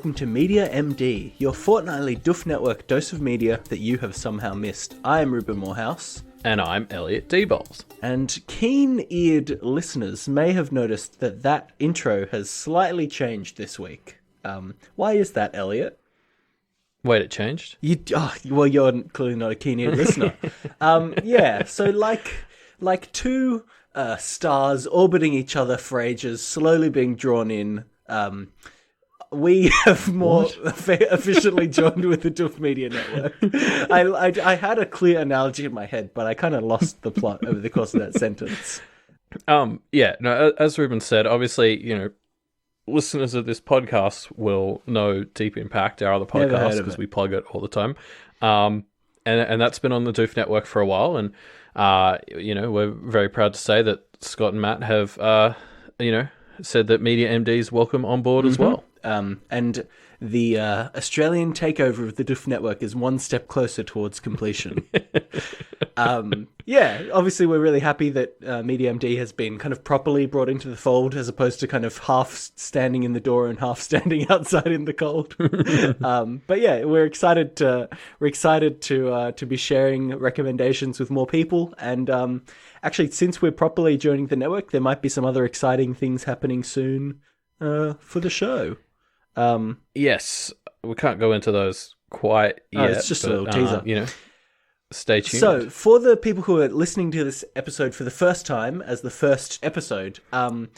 welcome to Media MD, your fortnightly Doof Network dose of media that you have somehow missed. I am Ruben Morehouse. And I'm Elliot D-Balls. And keen-eared listeners may have noticed that intro has slightly changed this week. Why is that, Elliot? Wait, it changed? Well, you're clearly not a keen-eared listener. So like two stars orbiting each other for ages, slowly being drawn in, we have more efficiently joined with the Doof Media Network. I had a clear analogy in my head, but I kind of lost the plot over the course of that sentence. As Ruben said, obviously, listeners of this podcast will know Deep Impact, our other podcast, because we plug it all the time. And that's been on the Doof Network for a while, and we're very proud to say that Scott and Matt have said that Media MD is welcome on board as well. And the Australian takeover of the Doof Network is one step closer towards completion. Obviously we're really happy that Media MD has been kind of properly brought into the fold, as opposed to kind of half standing in the door and half standing outside in the cold. We're excited to be sharing recommendations with more people. And actually, since we're properly joining the network, there might be some other exciting things happening soon for the show. Yes, we can't go into those quite yet. It's just a little teaser. Stay tuned. So, for the people who are listening to this episode for the first time, as the first episode, I'm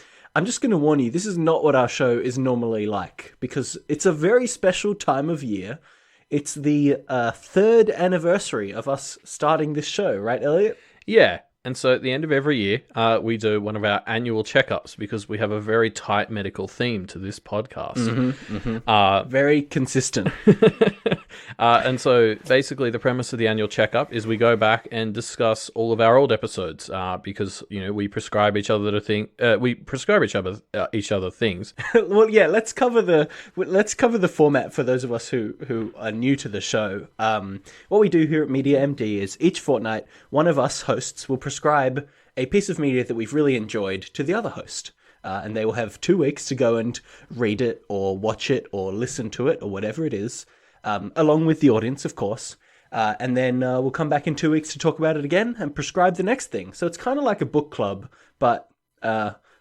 just going to warn you, this is not what our show is normally like, because it's a very special time of year. It's the third anniversary of us starting this show, right, Elliot? Yeah. And so at the end of every year, we do one of our annual checkups, because we have a very tight medical theme to this podcast. Very consistent. And so basically the premise of the annual checkup is we go back and discuss all of our old episodes, because, we prescribe each other each other things. Well, yeah, let's cover the format for those of us who are new to the show. What we do here at Media MD is each fortnight, one of us hosts will prescribe a piece of media that we've really enjoyed to the other host. And they will have 2 weeks to go and read it or watch it or listen to it or whatever it is, along with the audience, of course. And then we'll come back in 2 weeks to talk about it again and prescribe the next thing. So it's kind of like a book club, but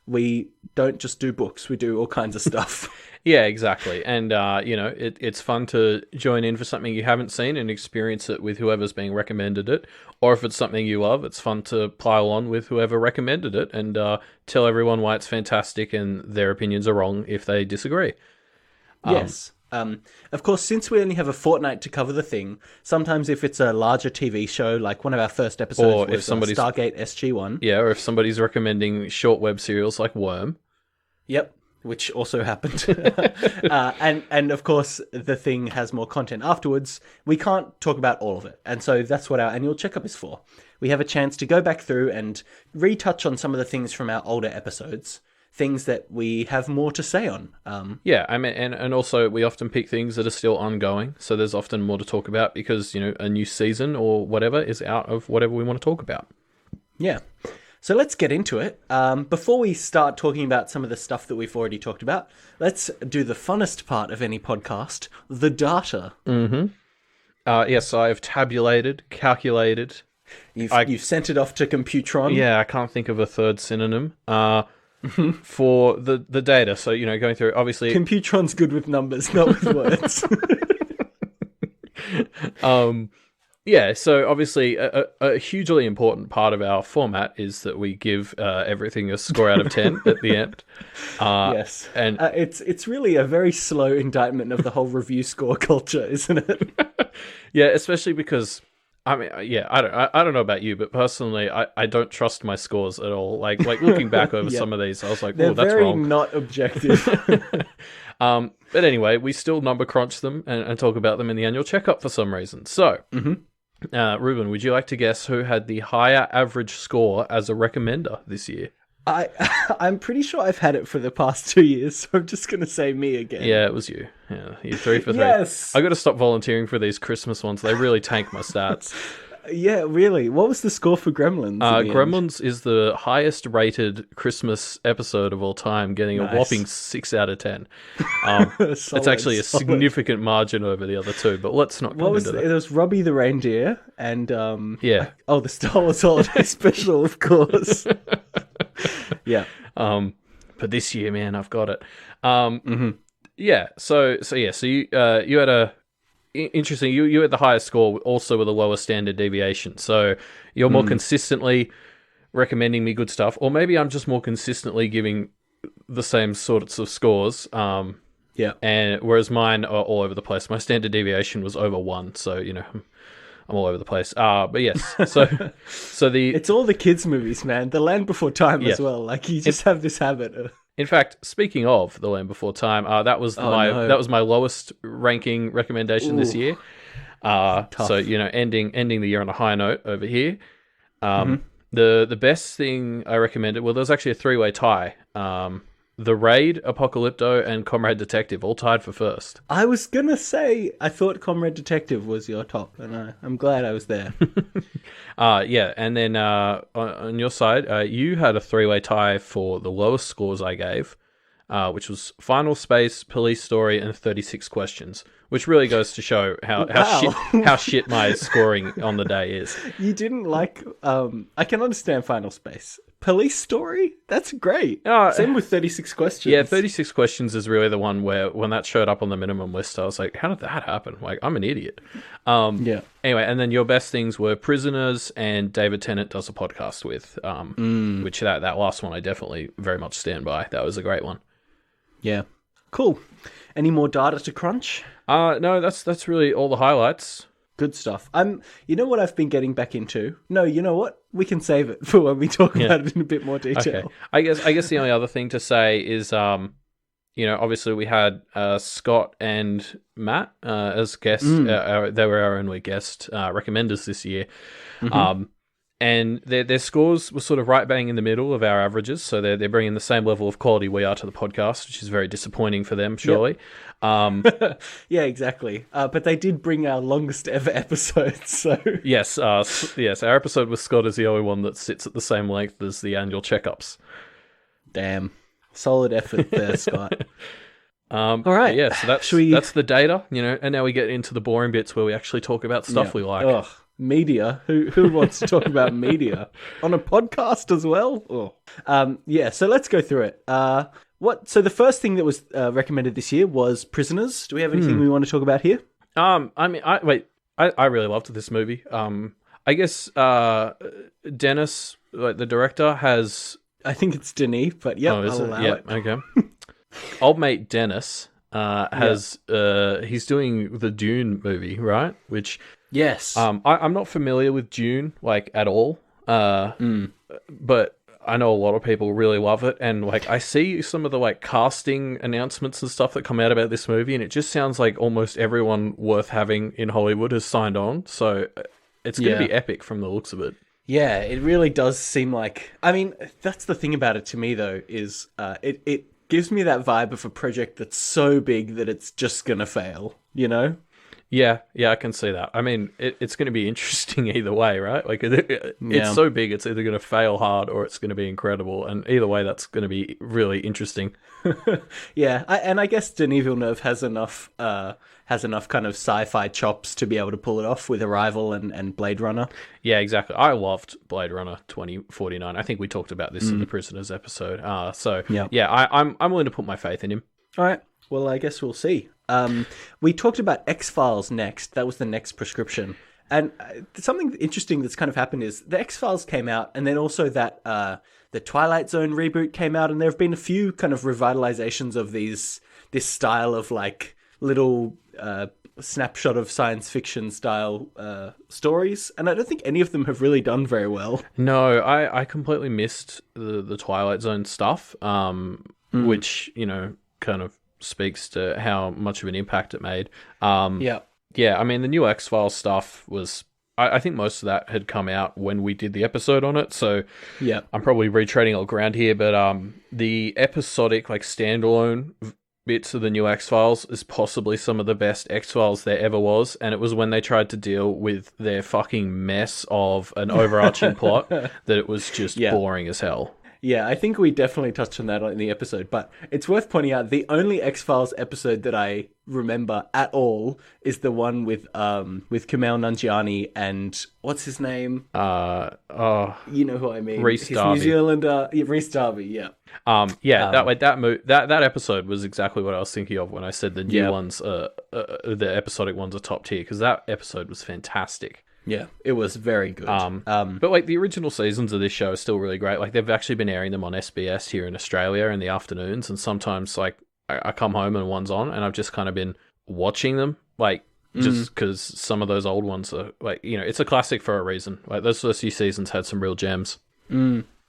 we don't just do books. We do all kinds of stuff. Yeah, exactly. And, it's fun to join in for something you haven't seen and experience it with whoever's being recommended it. Or if it's something you love, it's fun to pile on with whoever recommended it and tell everyone why it's fantastic and their opinions are wrong if they disagree. Yes. Of course, since we only have a fortnight to cover the thing, sometimes if it's a larger TV show, like one of our first episodes was Stargate SG-1. Yeah, or if somebody's recommending short web serials like Worm. Yep. Which also happened. And of course, the thing has more content afterwards. We can't talk about all of it. And so that's what our annual checkup is for. We have a chance to go back through and retouch on some of the things from our older episodes, things that we have more to say on. And also we often pick things that are still ongoing. So there's often more to talk about because, a new season or whatever is out of whatever we want to talk about. Yeah. So let's get into it. Before we start talking about some of the stuff that we've already talked about, let's do the funnest part of any podcast, the data. Mm-hmm. Yes, I've tabulated, calculated. You've sent it off to Computron. Yeah, I can't think of a third synonym for the data. So, going through, obviously... Computron's good with numbers, not with words. Yeah, so obviously a hugely important part of our format is that we give everything a score out of 10 at the end. Yes, and it's really a very slow indictment of the whole review score culture, isn't it? Yeah, especially because I don't know about you, but personally, I don't trust my scores at all. Like looking back over some of these, I was like, oh, that's wrong. They're very not objective. But anyway, we still number crunch them and talk about them in the annual checkup for some reason. So. Mm-hmm. Ruben, would you like to guess who had the higher average score as a recommender this year? I'm pretty sure I've had it for the past 2 years, so I'm just going to say me again. Yeah, it was you. Yeah, you 3 for 3. Yes! I got to stop volunteering for these Christmas ones. They really tank my stats. Yeah, really. What was the score for Gremlins? In the Gremlins is the highest rated Christmas episode of all time, getting a whopping 6 out of 10. It's actually a significant margin over the other two, but let's not go into that. It was Robbie the Reindeer and yeah. the Star Wars Holiday Special, of course. Yeah. But this year, man, I've got it. Yeah. So you had a interesting. You had the highest score, also with a lower standard deviation. So you're more consistently recommending me good stuff, or maybe I'm just more consistently giving the same sorts of scores. Yeah. And whereas mine are all over the place. My standard deviation was over 1, so I'm all over the place. But yes, so it's all the kids' movies, man. The Land Before Time as well. Like you just have this habit of. In fact, speaking of The Land Before Time, that was my lowest ranking recommendation this year. So ending the year on a high note over here. The best thing I recommended, well, there was actually a 3-way tie. The Raid, Apocalypto, and Comrade Detective all tied for first. I was gonna say I thought Comrade Detective was your top, and I'm glad I was there. Yeah, and then on your side, you had a 3-way tie for the lowest scores I gave, which was Final Space, Police Story, and 36 Questions, which really goes to show how shit my scoring on the day is. You didn't like. I can understand Final Space. Police Story? That's great. Same with 36 Questions. Yeah, 36 Questions is really the one where when that showed up on the minimum list, I was like, how did that happen? Like, I'm an idiot. Yeah. Anyway, and then your best things were Prisoners and David Tennant Does a Podcast With, which that last one I definitely very much stand by. That was a great one. Yeah. Cool. Any more data to crunch? No, that's really all the highlights. Good stuff. You know what I've been getting back into? No, you know what? We can save it for when we talk about it in a bit more detail. Okay. I guess the only other thing to say is, obviously we had Scott and Matt as guests. They were our only guest recommenders this year. And their scores were sort of right bang in the middle of our averages, so they're bringing the same level of quality we are to the podcast, which is very disappointing for them, surely. Yep. Yeah, exactly. But they did bring our longest ever episode, so... Yes, our episode with Scott is the only one that sits at the same length as the annual checkups. Damn. Solid effort there, Scott. All right. Yeah, so that's the data, and now we get into the boring bits where we actually talk about stuff we like. Ugh. Media? Who wants to talk about media on a podcast as well? So let's go through it. So the first thing that was recommended this year was Prisoners. Do we have anything we want to talk about here? I really loved this movie. I guess Dennis, like the director, has. I think it's Denis, but I'll allow it. Okay. Old mate Dennis has he's doing the Dune movie, right? Which. Yes. I'm not familiar with Dune, like, at all. But I know a lot of people really love it. And, like, I see some of the, like, casting announcements and stuff that come out about this movie, and it just sounds like almost everyone worth having in Hollywood has signed on. So it's going to be epic from the looks of it. Yeah, it really does seem like... I mean, that's the thing about it to me, though, is it gives me that vibe of a project that's so big that it's just going to fail, Yeah, I can see that. I mean, it's going to be interesting either way, right? Like, it's so big, it's either going to fail hard or it's going to be incredible. And either way, that's going to be really interesting. I guess Denis Villeneuve has enough kind of sci-fi chops to be able to pull it off with Arrival and Blade Runner. Yeah, exactly. I loved Blade Runner 2049. I think we talked about this in the Prisoners episode. I'm willing to put my faith in him. All right. Well, I guess we'll see. We talked about X-Files next. That was the next prescription. And something interesting that's kind of happened is the X-Files came out, and then also that the Twilight Zone reboot came out, and there have been a few kind of revitalizations of this style of like little snapshot of science fiction style stories, and I don't think any of them have really done very well. No, I completely missed the Twilight Zone stuff, which, kind of speaks to how much of an impact it made. I mean, the new X-Files stuff was... I think most of that had come out when we did the episode on it, so I'm probably retreading old ground here, but the episodic, like, standalone bits of the new X-Files is possibly some of the best X-Files there ever was, and it was when they tried to deal with their fucking mess of an overarching plot that it was just boring as hell. Yeah, I think we definitely touched on that in the episode, but it's worth pointing out the only X-Files episode that I remember at all is the one with Kumail Nanjiani and what's his name? You know who I mean. Rhys Darby. New Zealander, Rhys Darby, yeah. That episode was exactly what I was thinking of when I said the new ones, the episodic ones are top tier, because that episode was fantastic. Yeah, it was very good. But like the original seasons of this show are still really great. Like they've actually been airing them on SBS here in Australia in the afternoons, and sometimes like I come home and one's on, and I've just kind of been watching them, like just because some of those old ones are like, you know, it's a classic for a reason. Like those first few seasons had some real gems.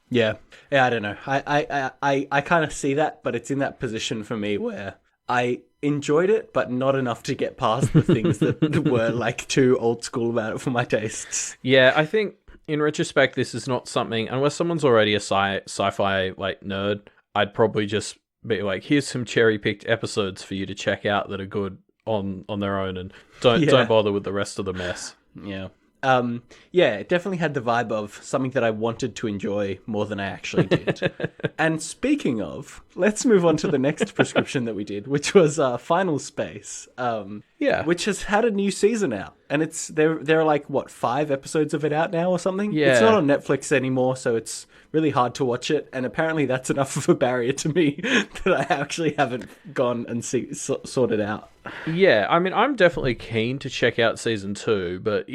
Yeah, I don't know. I kind of see that, but it's in that position for me where I enjoyed it, but not enough to get past the things that were like too old school about it for my tastes. Yeah, I think in retrospect, this is not something, unless someone's already a sci-fi like nerd, I'd probably just be like, here's some cherry-picked episodes for you to check out that are good on their own, and don't bother with the rest of the mess. Yeah. It definitely had the vibe of something that I wanted to enjoy more than I actually did. And speaking of, let's move on to the next prescription that we did, which was Final Space. Which has had a new season out, and there are like 5 episodes of it out now or something. Yeah, it's not on Netflix anymore, so it's really hard to watch it. And apparently, that's enough of a barrier to me that I actually haven't gone and sorted out. Yeah, I mean, I'm definitely keen to check out season 2, but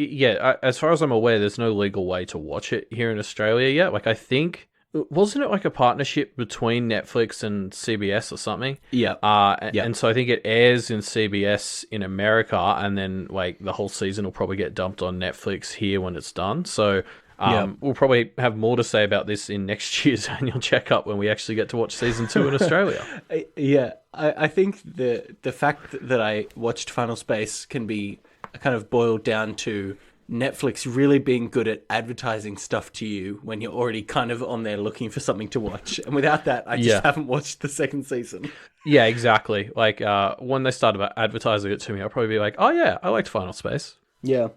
as far as I'm aware, there's no legal way to watch it here in Australia yet. Like, I think, wasn't it like a partnership between Netflix and CBS or something? Yeah. And so I think it airs in CBS in America, and then like the whole season will probably get dumped on Netflix here when it's done. So we'll probably have more to say about this in next year's annual checkup when we actually get to watch season 2 in Australia. I think the fact that I watched Final Space can be kind of boiled down to Netflix really being good at advertising stuff to you when you're already kind of on there looking for something to watch. And without that, I just haven't watched the second season. Yeah, exactly. Like when they started advertising it to me, I'll probably be like, oh yeah, I liked Final Space. Yeah.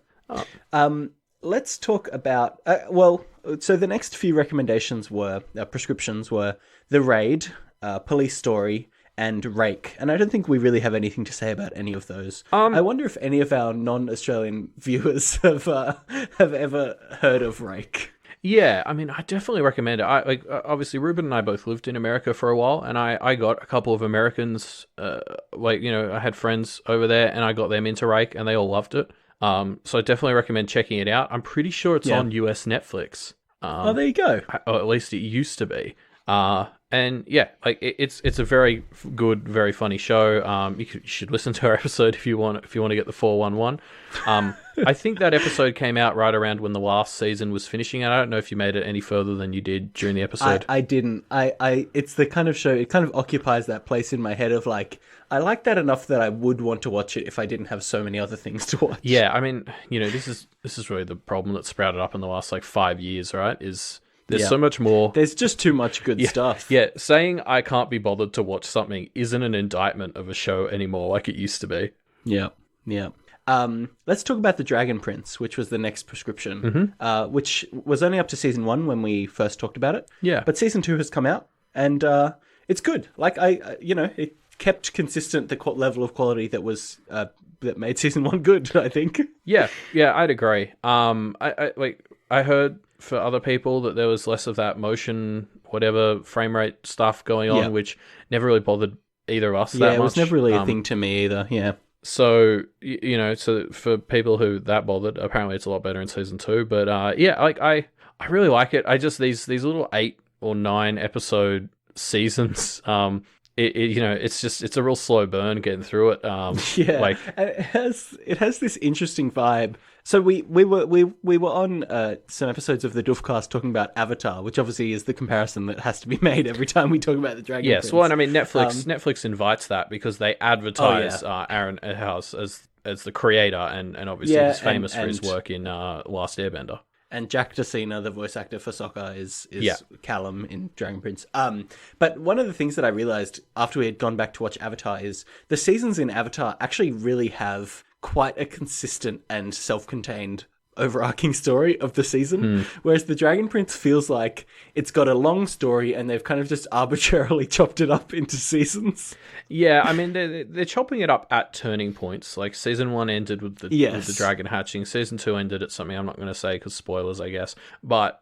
Let's talk about... so the next few recommendations were... prescriptions were The Raid, Police Story, and Rake. And I don't think we really have anything to say about any of those. I wonder if any of our non-Australian viewers have ever heard of Rake. Yeah, I mean, I definitely recommend it. Obviously, Ruben and I both lived in America for a while, and I got a couple of Americans, I had friends over there, and I got them into Rake, and they all loved it. So I definitely recommend checking it out. I'm pretty sure it's on US Netflix. There you go. Or at least it used to be. And yeah, like it's a very good, very funny show. You should listen to our episode if you want to get the 411. I think that episode came out right around when the last season was finishing, and I don't know if you made it any further than you did during the episode. I didn't. It's the kind of show, it kind of occupies that place in my head of like, I like that enough that I would want to watch it if I didn't have so many other things to watch. Yeah, I mean, this is really the problem that sprouted up in the last 5 years, right? There's so much more. There's just too much good stuff. Yeah, saying I can't be bothered to watch something isn't an indictment of a show anymore like it used to be. Yeah. Let's talk about The Dragon Prince, which was the next prescription, which was only up to season 1 when we first talked about it. Yeah. But season 2 has come out, and it's good. Like, it kept consistent the level of quality that was that made season 1 good, I think. Yeah, I'd agree. I heard for other people that there was less of that motion, whatever frame rate stuff going on, which never really bothered either of us that much. Yeah, it was never really a thing to me either, yeah. So, so for people who that bothered, apparently it's a lot better in season 2. But I really like it. I just, these little 8 or 9 episode seasons, it's a real slow burn getting through it. It has this interesting vibe. So we were on some episodes of the Doofcast talking about Avatar, which obviously is the comparison that has to be made every time we talk about the Dragon Prince. Yes, well, and I mean Netflix invites that because they advertise Aaron Eckhouse as the creator, and obviously he's famous for his work in Last Airbender. and Jack Decena, the voice actor for Sokka, is Callum in Dragon Prince. But one of the things that I realized after we had gone back to watch Avatar is the seasons in Avatar actually really have quite a consistent and self-contained overarching story of the season, whereas the Dragon Prince feels like it's got a long story and they've kind of just arbitrarily chopped it up into seasons. Yeah, I mean they're chopping it up at turning points. Like season 1 ended with the dragon hatching. Season 2 ended at something I'm not going to say because spoilers, I guess. But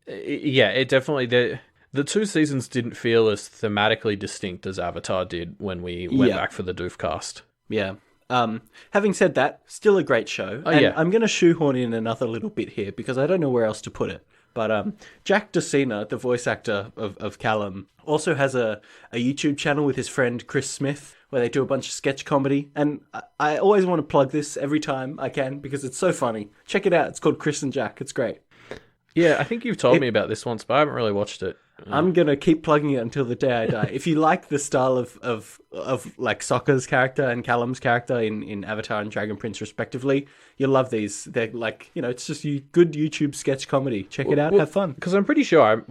it definitely the 2 seasons didn't feel as thematically distinct as Avatar did when we went back for the Doofcast. Yeah. Having said that, still a great show. I'm going to shoehorn in another little bit here because I don't know where else to put it. But Jack Decena, the voice actor of Callum, also has a YouTube channel with his friend Chris Smith where they do a bunch of sketch comedy. And I always want to plug this every time I can because it's so funny. Check it out. It's called Chris and Jack. It's great. Yeah, I think you've told me about this once, but I haven't really watched it. I'm going to keep plugging it until the day I die. If you like the style of like Sokka's character and Callum's character in Avatar and Dragon Prince respectively, you'll love these. They're like, it's just good YouTube sketch comedy. Check it out. Have fun. Because I'm pretty sure,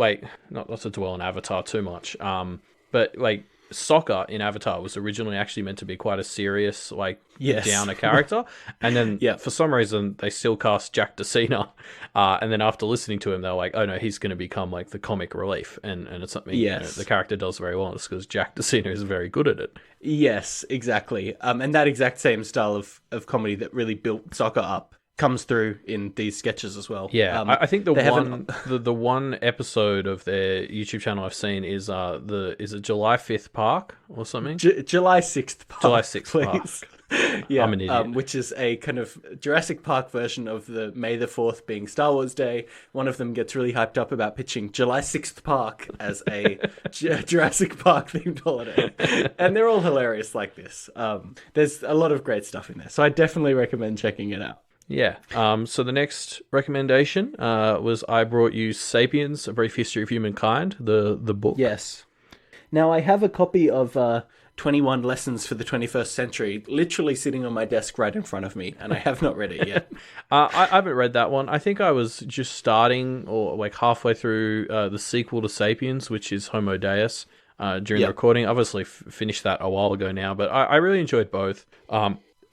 not to dwell on Avatar too much, but like Sokka in Avatar was originally actually meant to be quite a serious, downer character. And then for some reason, they still cast Jack Decena. And then after listening to him, they're like, oh no, he's going to become like the comic relief. And it's something the character does very well. It's because Jack Decena is very good at it. Yes, exactly. And that exact same style of comedy that really built Sokka up comes through in these sketches as well. Yeah, I think the one episode of their YouTube channel I've seen is is it July 5th Park or something? July 6th Park. July 6th please. Park. Yeah, I'm an idiot. Which is a kind of Jurassic Park version of the May the 4th being Star Wars Day. One of them gets really hyped up about pitching July 6th Park as a Jurassic Park themed holiday. And they're all hilarious like this. There's a lot of great stuff in there. So I definitely recommend checking it out. Yeah. So the next recommendation was I brought you Sapiens, A Brief History of Humankind, the book. Yes. Now, I have a copy of 21 Lessons for the 21st Century literally sitting on my desk right in front of me, and I have not read it yet. I haven't read that one. I think I was just starting or like halfway through the sequel to Sapiens, which is Homo Deus, during the recording. Obviously finished that a while ago now, but I really enjoyed both.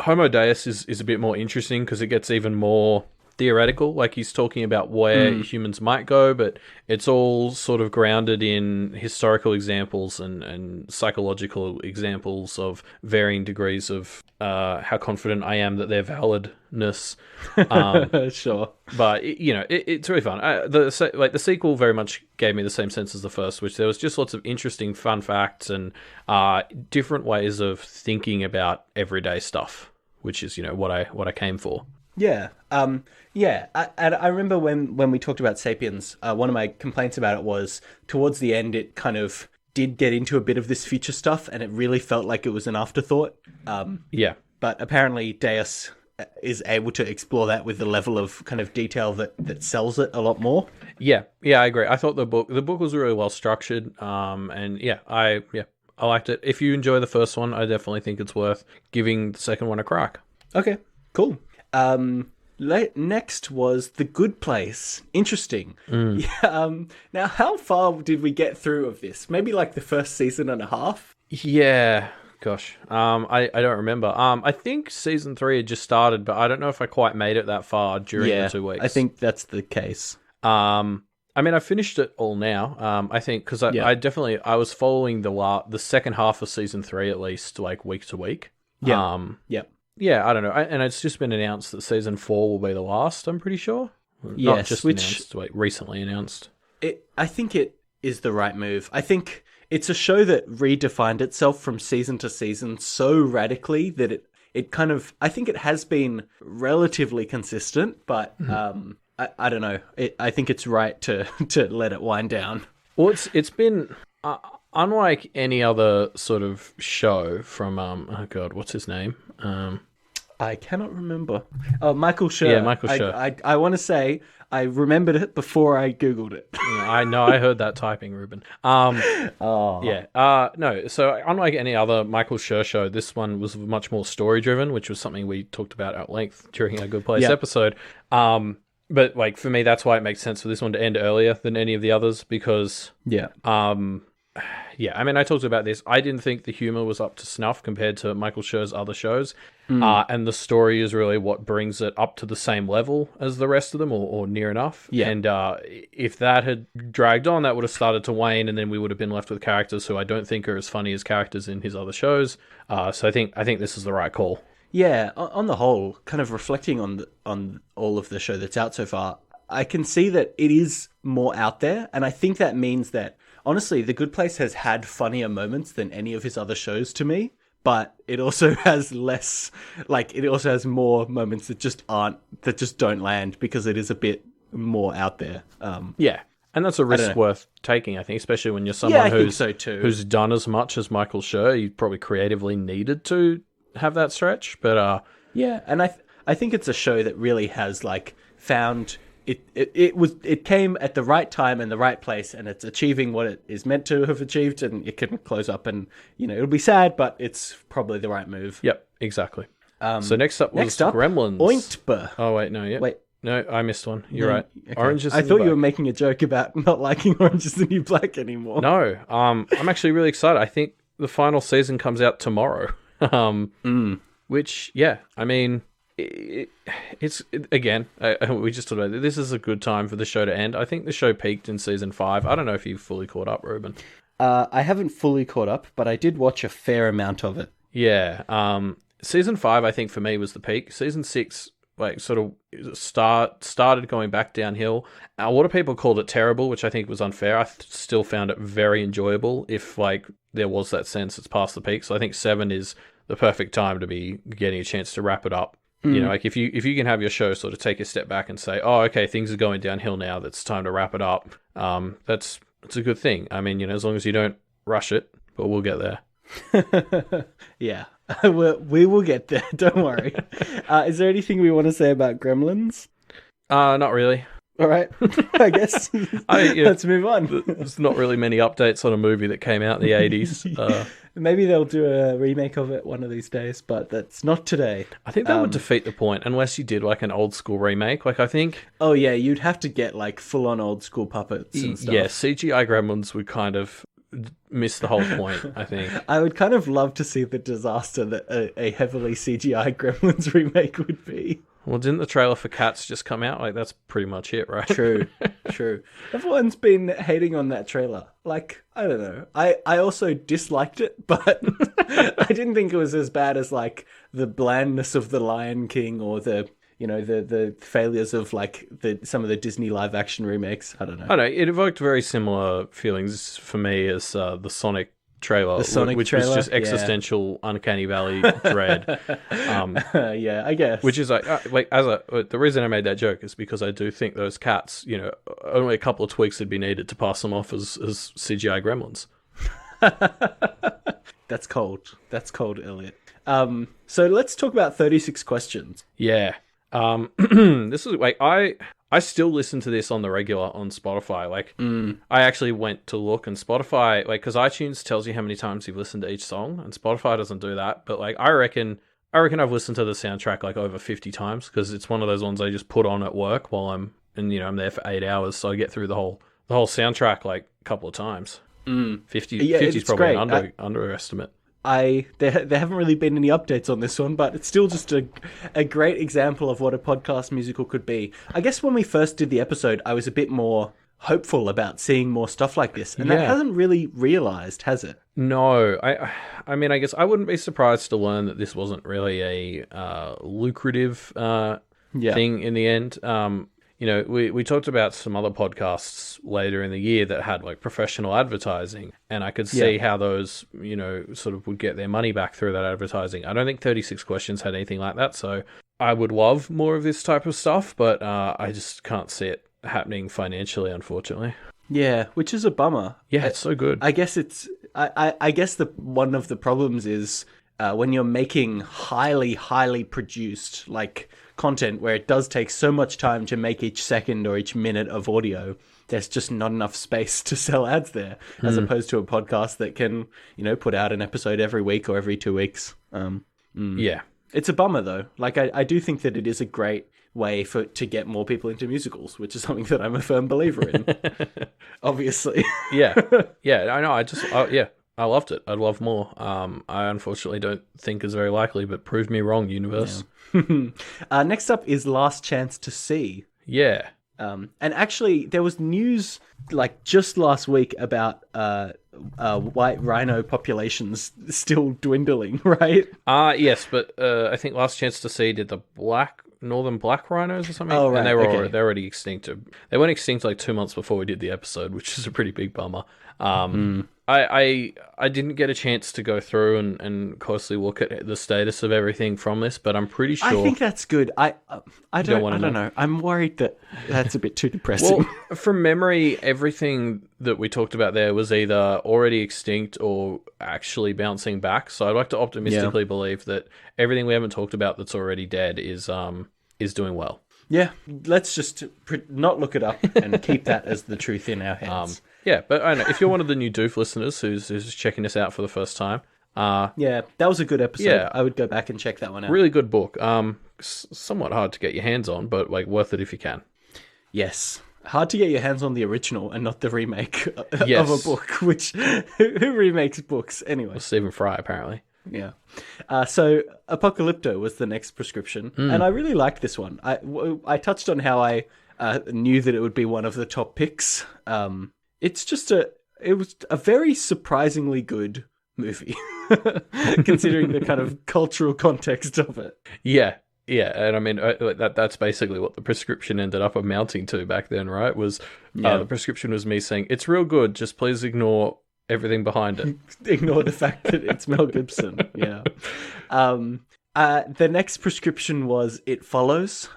Homo Deus is a bit more interesting because it gets even more theoretical. Like he's talking about where humans might go, but it's all sort of grounded in historical examples and psychological examples of varying degrees of how confident I am that their validness. Sure. But, it's really fun. The sequel very much gave me the same sense as the first, which there was just lots of interesting fun facts and different ways of thinking about everyday stuff, which is, what I came for. Yeah. I remember when we talked about Sapiens, one of my complaints about it was towards the end, it kind of did get into a bit of this future stuff and it really felt like it was an afterthought. But apparently Deus is able to explore that with the level of kind of detail that sells it a lot more. Yeah, I agree. I thought the book was really well structured. I liked it. If you enjoy the first one, I definitely think it's worth giving the second one a crack. Okay, cool. Next was The Good Place. Interesting. Now, how far did we get through of this? Maybe like the first season and a half? Yeah. Gosh. I don't remember. I think season 3 had just started, but I don't know if I quite made it that far during the 2 weeks. I think that's the case. I finished it all now. I think because I was following the second half of season 3 at least, like week to week. Yeah, I don't know. And it's just been announced that season 4 will be the last, I'm pretty sure. Yes, not just announced, recently announced. I think it is the right move. I think it's a show that redefined itself from season to season so radically that it kind of... I think it has been relatively consistent, but I don't know. I think it's right to let it wind down. Well, it's been... unlike any other sort of show from... what's his name? I cannot remember. Oh, Michael Schur. Yeah, Michael Schur. I want to say I remembered it before I Googled it. Yeah, I know. I heard that typing, Ruben. Yeah. No, so unlike any other Michael Schur show, this one was much more story-driven, which was something we talked about at length during our Good Place episode. But like for me, that's why it makes sense for this one to end earlier than any of the others because Yeah. Yeah, I mean, I talked about this. I didn't think the humor was up to snuff compared to Michael Schur's other shows. And the story is really what brings it up to the same level as the rest of them, or near enough. Yeah. And if that had dragged on, that would have started to wane, and then we would have been left with characters who I don't think are as funny as characters in his other shows. So I think this is the right call. Yeah, on the whole, kind of reflecting on all of the show that's out so far, I can see that it is more out there, and I think that means that, honestly, The Good Place has had funnier moments than any of his other shows to me, but it also has less, like, it also has more moments that just don't land because it is a bit more out there. Yeah. And that's a risk worth taking, I think, especially when you're someone who's done as much as Michael Schur. You probably creatively needed to have that stretch, but yeah, and I think it's a show that really has like found it came at the right time and the right place, and it's achieving what it is meant to have achieved, and it can close up, and it'll be sad, but it's probably the right move. Yep, exactly. So next up was Gremlins. Ointba. Oh wait, no, yeah. Wait. No, I missed one. You're right. Okay. Orange is the I New thought Black. you were making a joke about not liking Orange is the New Black anymore. No, I'm actually really excited. I think the final season comes out tomorrow. Which, yeah, I mean, it's again, we just talked about it. This is a good time for the show to end. I think the show peaked in season 5. I don't know if you've fully caught up, Ruben. I haven't fully caught up, but I did watch a fair amount of it. Yeah, season 5, I think for me was the peak. Season 6, like, sort of started going back downhill. A lot of people called it terrible, which I think was unfair. I still found it very enjoyable. If like there was that sense it's past the peak, so I think 7 is the perfect time to be getting a chance to wrap it up. Like if you can have your show sort of take a step back and say, oh, okay, things are going downhill now. That's time to wrap it up. It's a good thing. I mean, as long as you don't rush it, but we'll get there. Yeah. We will get there. Don't worry. Is there anything we want to say about Gremlins? Not really. All right. I guess let's move on. There's not really many updates on a movie that came out in the 80s. Maybe they'll do a remake of it one of these days, but that's not today. I think that would defeat the point unless you did like an old school remake. Like I think. Oh yeah, you'd have to get like full on old school puppets and stuff. Yeah, CGI Gremlins would kind of miss the whole point, I think. I would kind of love to see the disaster that a heavily CGI Gremlins remake would be. Well, didn't the trailer for Cats just come out? Like, that's pretty much it, right? True. Everyone's been hating on that trailer. Like, I don't know. I also disliked it, but I didn't think it was as bad as, like, the blandness of The Lion King or the failures of, like, some of the Disney live-action remakes. I don't know. It evoked very similar feelings for me as the Sonic trailer, which was just existential, uncanny valley dread. Yeah, I guess. Which is the reason I made that joke is because I do think those cats, only a couple of tweaks would be needed to pass them off as CGI gremlins. That's cold. That's cold, Elliot. So let's talk about 36 questions. Yeah. This is like I still listen to this on the regular on Spotify. Like, I actually went to look, and Spotify, like, because iTunes tells you how many times you've listened to each song, and Spotify doesn't do that. But like, I reckon I've listened to the soundtrack like over 50 times because it's one of those ones I just put on at work while I'm there for 8 hours, so I get through the whole soundtrack like a couple of times. 50 is probably great. An underestimate. There haven't really been any updates on this one, but it's still just a great example of what a podcast musical could be. I guess when we first did the episode, I was a bit more hopeful about seeing more stuff like this, and that hasn't really realized, has it? No, I mean, I guess I wouldn't be surprised to learn that this wasn't really a lucrative thing in the end. We talked about some other podcasts later in the year that had like professional advertising, and I could see how those, sort of would get their money back through that advertising. I don't think 36 Questions had anything like that, so I would love more of this type of stuff, but I just can't see it happening financially, unfortunately. Yeah, which is a bummer. Yeah, it's so good. I guess I guess one of the problems is when you're making highly produced like content where it does take so much time to make each second or each minute of audio, there's just not enough space to sell ads there, as opposed to a podcast that can, put out an episode every week or every 2 weeks. Yeah. It's a bummer though. Like I do think that it is a great way to get more people into musicals, which is something that I'm a firm believer in. Obviously. Yeah, I know. I loved it. I'd love more. I unfortunately don't think is very likely, but prove me wrong, universe. Yeah. Next up is Last Chance to See. Yeah. And actually, there was news like just last week about white rhino populations still dwindling, right? Yes, but I think Last Chance to See did the northern black rhinos or something. Oh, right. And they're already extinct. They went extinct like 2 months before we did the episode, which is a pretty big bummer. I didn't get a chance to go through and closely look at the status of everything from this, but I'm pretty sure. I think that's good. I don't know. I'm worried that that's a bit too depressing. Well, from memory, everything that we talked about there was either already extinct or actually bouncing back. So I'd like to optimistically believe that everything we haven't talked about that's already dead is doing well. Yeah, let's just not look it up and keep that as the truth in our heads. Yeah, but I don't know, if you're one of the new Doof listeners who's checking us out for the first time. Yeah, that was a good episode. Yeah. I would go back and check that one out. Really good book. Somewhat hard to get your hands on, but like worth it if you can. Yes. Hard to get your hands on the original and not the remake of a book, which who remakes books anyway? Well, Stephen Fry, apparently. Yeah. So Apocalypto was the next prescription, and I really liked this one. I touched on how I knew that it would be one of the top picks. It was a very surprisingly good movie, considering the kind of cultural context of it. Yeah, and I mean that's basically what the prescription ended up amounting to back then, right? The prescription was me saying it's real good, just please ignore everything behind it. Ignore the fact that it's Mel Gibson. Yeah. The next prescription was It Follows,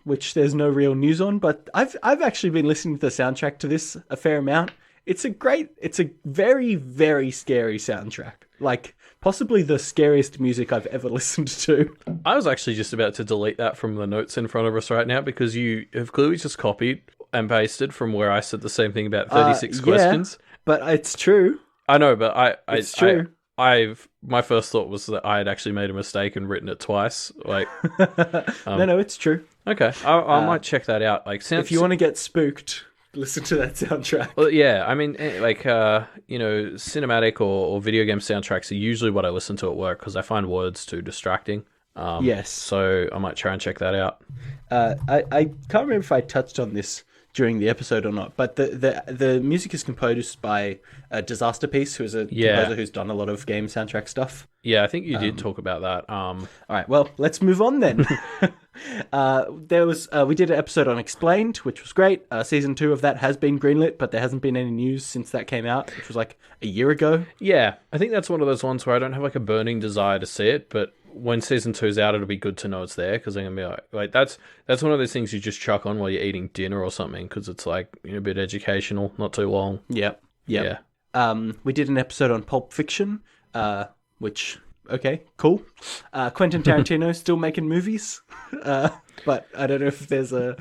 which there's no real news on, but I've actually been listening to the soundtrack to this a fair amount. It's a very, very scary soundtrack. Like, possibly the scariest music I've ever listened to. I was actually just about to delete that from the notes in front of us right now, because you have clearly just copied and pasted from where I said the same thing about 36 questions. But it's true. I know, but it's true. My first thought was that I had actually made a mistake and written it twice. Like, no, it's true. Okay, I might check that out. Like, if you want to get spooked, listen to that soundtrack. Well, yeah, I mean, like, cinematic or video game soundtracks are usually what I listen to at work because I find words too distracting. Yes. So I might try and check that out. I can't remember if I touched on this during the episode or not, but the music is composed by Disaster Piece, who is a composer who's done a lot of game soundtrack stuff. Yeah, I think you did talk about that. All right, well, let's move on then. We did an episode on Explained, which was great. Season 2 of that has been greenlit, but there hasn't been any news since that came out, which was like a year ago. Yeah, I think that's one of those ones where I don't have like a burning desire to see it, but when season 2's out, it'll be good to know it's there, because I'm gonna be like that's one of those things you just chuck on while you're eating dinner or something, because it's like a bit educational, not too long. Yep. Yeah. We did an episode on Pulp Fiction, which okay, cool. Quentin Tarantino still making movies, but I don't know if there's a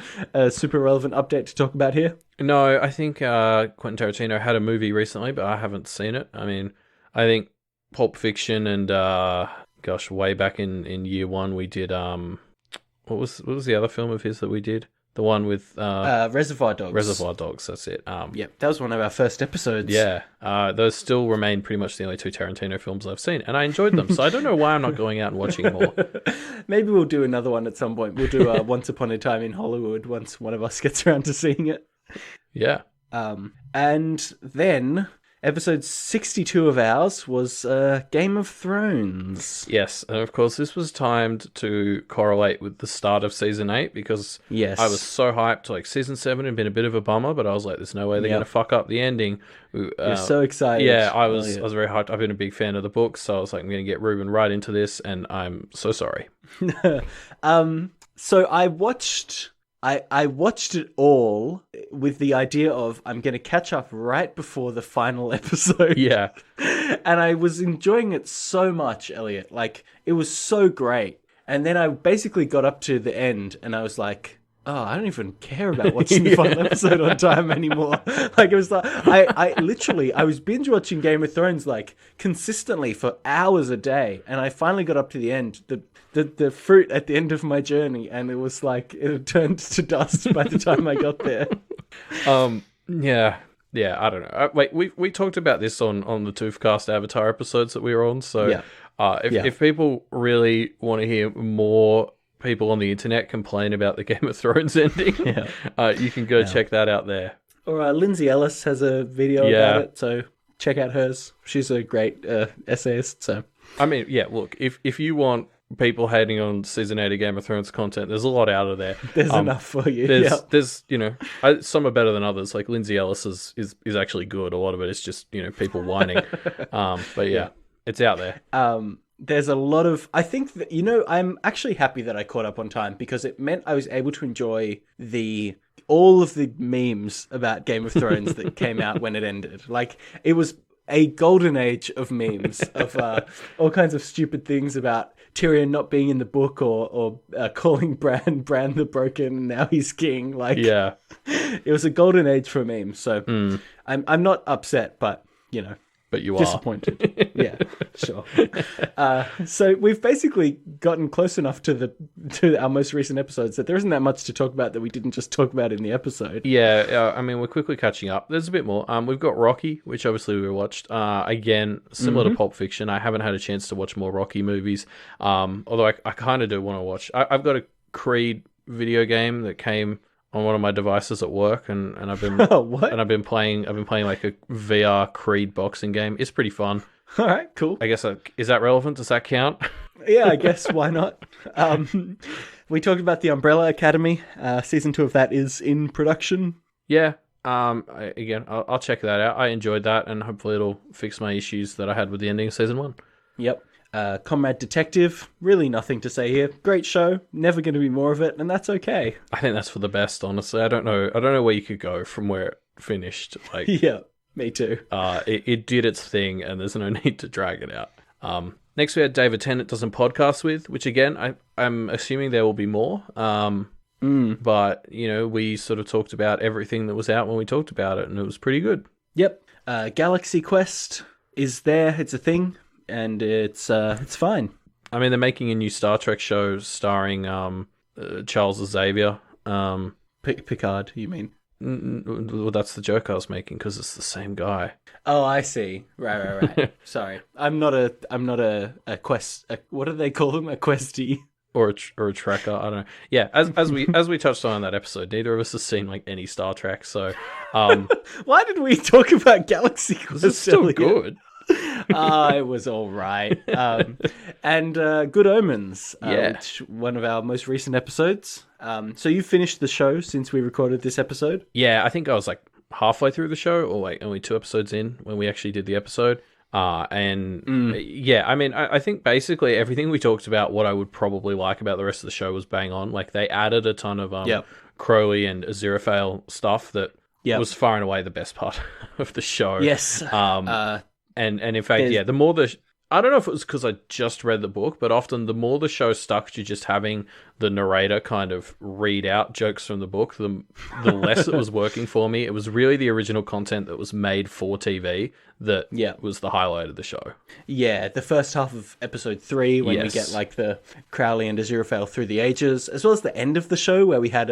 super relevant update to talk about here. No, I think Quentin Tarantino had a movie recently, but I haven't seen it. I mean, I think Pulp Fiction and way back in year one we did what was the other film of his that we did? The one with Reservoir Dogs. Reservoir Dogs, that's it. Yeah, that was one of our first episodes. Yeah, those still remain pretty much the only two Tarantino films I've seen, and I enjoyed them. So I don't know why I'm not going out and watching more. Maybe we'll do another one at some point. We'll do Once Upon a Time in Hollywood once one of us gets around to seeing it. Yeah. And then episode 62 of ours was Game of Thrones. Yes, and of course this was timed to correlate with the start of season 8, because I was so hyped. Like, season 7 had been a bit of a bummer, but I was like, there's no way they're going to fuck up the ending. You're so excited. Yeah, I was very hyped. I've been a big fan of the book, so I was like, I'm going to get Ruben right into this, and I'm so sorry. So I watched it all with the idea of I'm going to catch up right before the final episode. Yeah. And I was enjoying it so much, Elliot. Like, it was so great. And then I basically got up to the end and I was like, oh, I don't even care about watching the final episode on time anymore. Like, it was like, I was binge watching Game of Thrones, like, consistently for hours a day. And I finally got up to the end, the fruit at the end of my journey. And it was like, it had turned to dust by the time I got there. Yeah, I don't know. Wait, we talked about this on the Toothcast Avatar episodes that we were on. So if people really want to hear more people on the internet complain about the Game of Thrones ending, you can go check that out there. Or Lindsay Ellis has a video about it, so check out hers. She's a great essayist. So I mean, look, if you want people hating on season 8 of Game of Thrones content, there's a lot out of there. There's enough for you. There's some are better than others. Like Lindsay Ellis is actually good. A lot of it is just people whining. But it's out there. There's a lot of, I think that, I'm actually happy that I caught up on time, because it meant I was able to enjoy all of the memes about Game of Thrones that came out when it ended. Like, it was a golden age of memes of all kinds of stupid things about Tyrion not being in the book, or calling Bran the Broken, and now he's king. Like, it was a golden age for memes. So I'm not upset, but But you disappointed. Yeah, sure. So we've basically gotten close enough to our most recent episodes that there isn't that much to talk about that we didn't just talk about in the episode. Yeah, I mean, we're quickly catching up. There's a bit more. We've got Rocky, which obviously we watched. Again, similar to Pulp Fiction, I haven't had a chance to watch more Rocky movies. Although I kind of do want to watch. I've got a Creed video game that came on one of my devices at work, and I've been I've been playing like a VR Creed boxing game. It's pretty fun. All right, cool. I guess is that relevant? Does that count? Yeah, I guess, why not? We talked about the Umbrella Academy. Season 2 of that is in production. Yeah. I'll check that out. I enjoyed that, and hopefully it'll fix my issues that I had with the ending of season 1. Yep. Comrade Detective, really nothing to say here. Great show, never going to be more of it, and that's okay. I think that's for the best, honestly. I don't know where you could go from where it finished. Like, yeah, me too. It did its thing, and there's no need to drag it out. Next we had David Tennant does some podcasts with, which again, I'm assuming there will be more. But, we sort of talked about everything that was out when we talked about it, and it was pretty good. Yep. Galaxy Quest is there. It's a thing. And it's fine. I mean, they're making a new Star Trek show starring Charles Xavier. Picard, you mean? Well, that's the joke I was making, because it's the same guy. Oh, I see. Right. Sorry, I'm not a quest. What do they call them? A questie or a trekker? I don't know. Yeah, as we touched on in that episode, neither of us has seen like any Star Trek. So, why did we talk about Galaxy Quest? It's still good. It was all right. And Good Omens, which one of our most recent episodes. So you finished the show since we recorded this episode? Yeah, I think I was like halfway through the show, or like only 2 episodes in when we actually did the episode. I mean, I think basically everything we talked about, what I would probably like about the rest of the show, was bang on. Like, they added a ton of Crowley and Aziraphale stuff that was far and away the best part of the show. Yes. And in fact, the more I don't know if it was because I just read the book, but often the more the show stuck to just having the narrator kind of read out jokes from the book, the less it was working for me. It was really the original content that was made for TV that was the highlight of the show. Yeah, the first half of episode 3, when we get like the Crowley and Aziraphale through the ages, as well as the end of the show where we had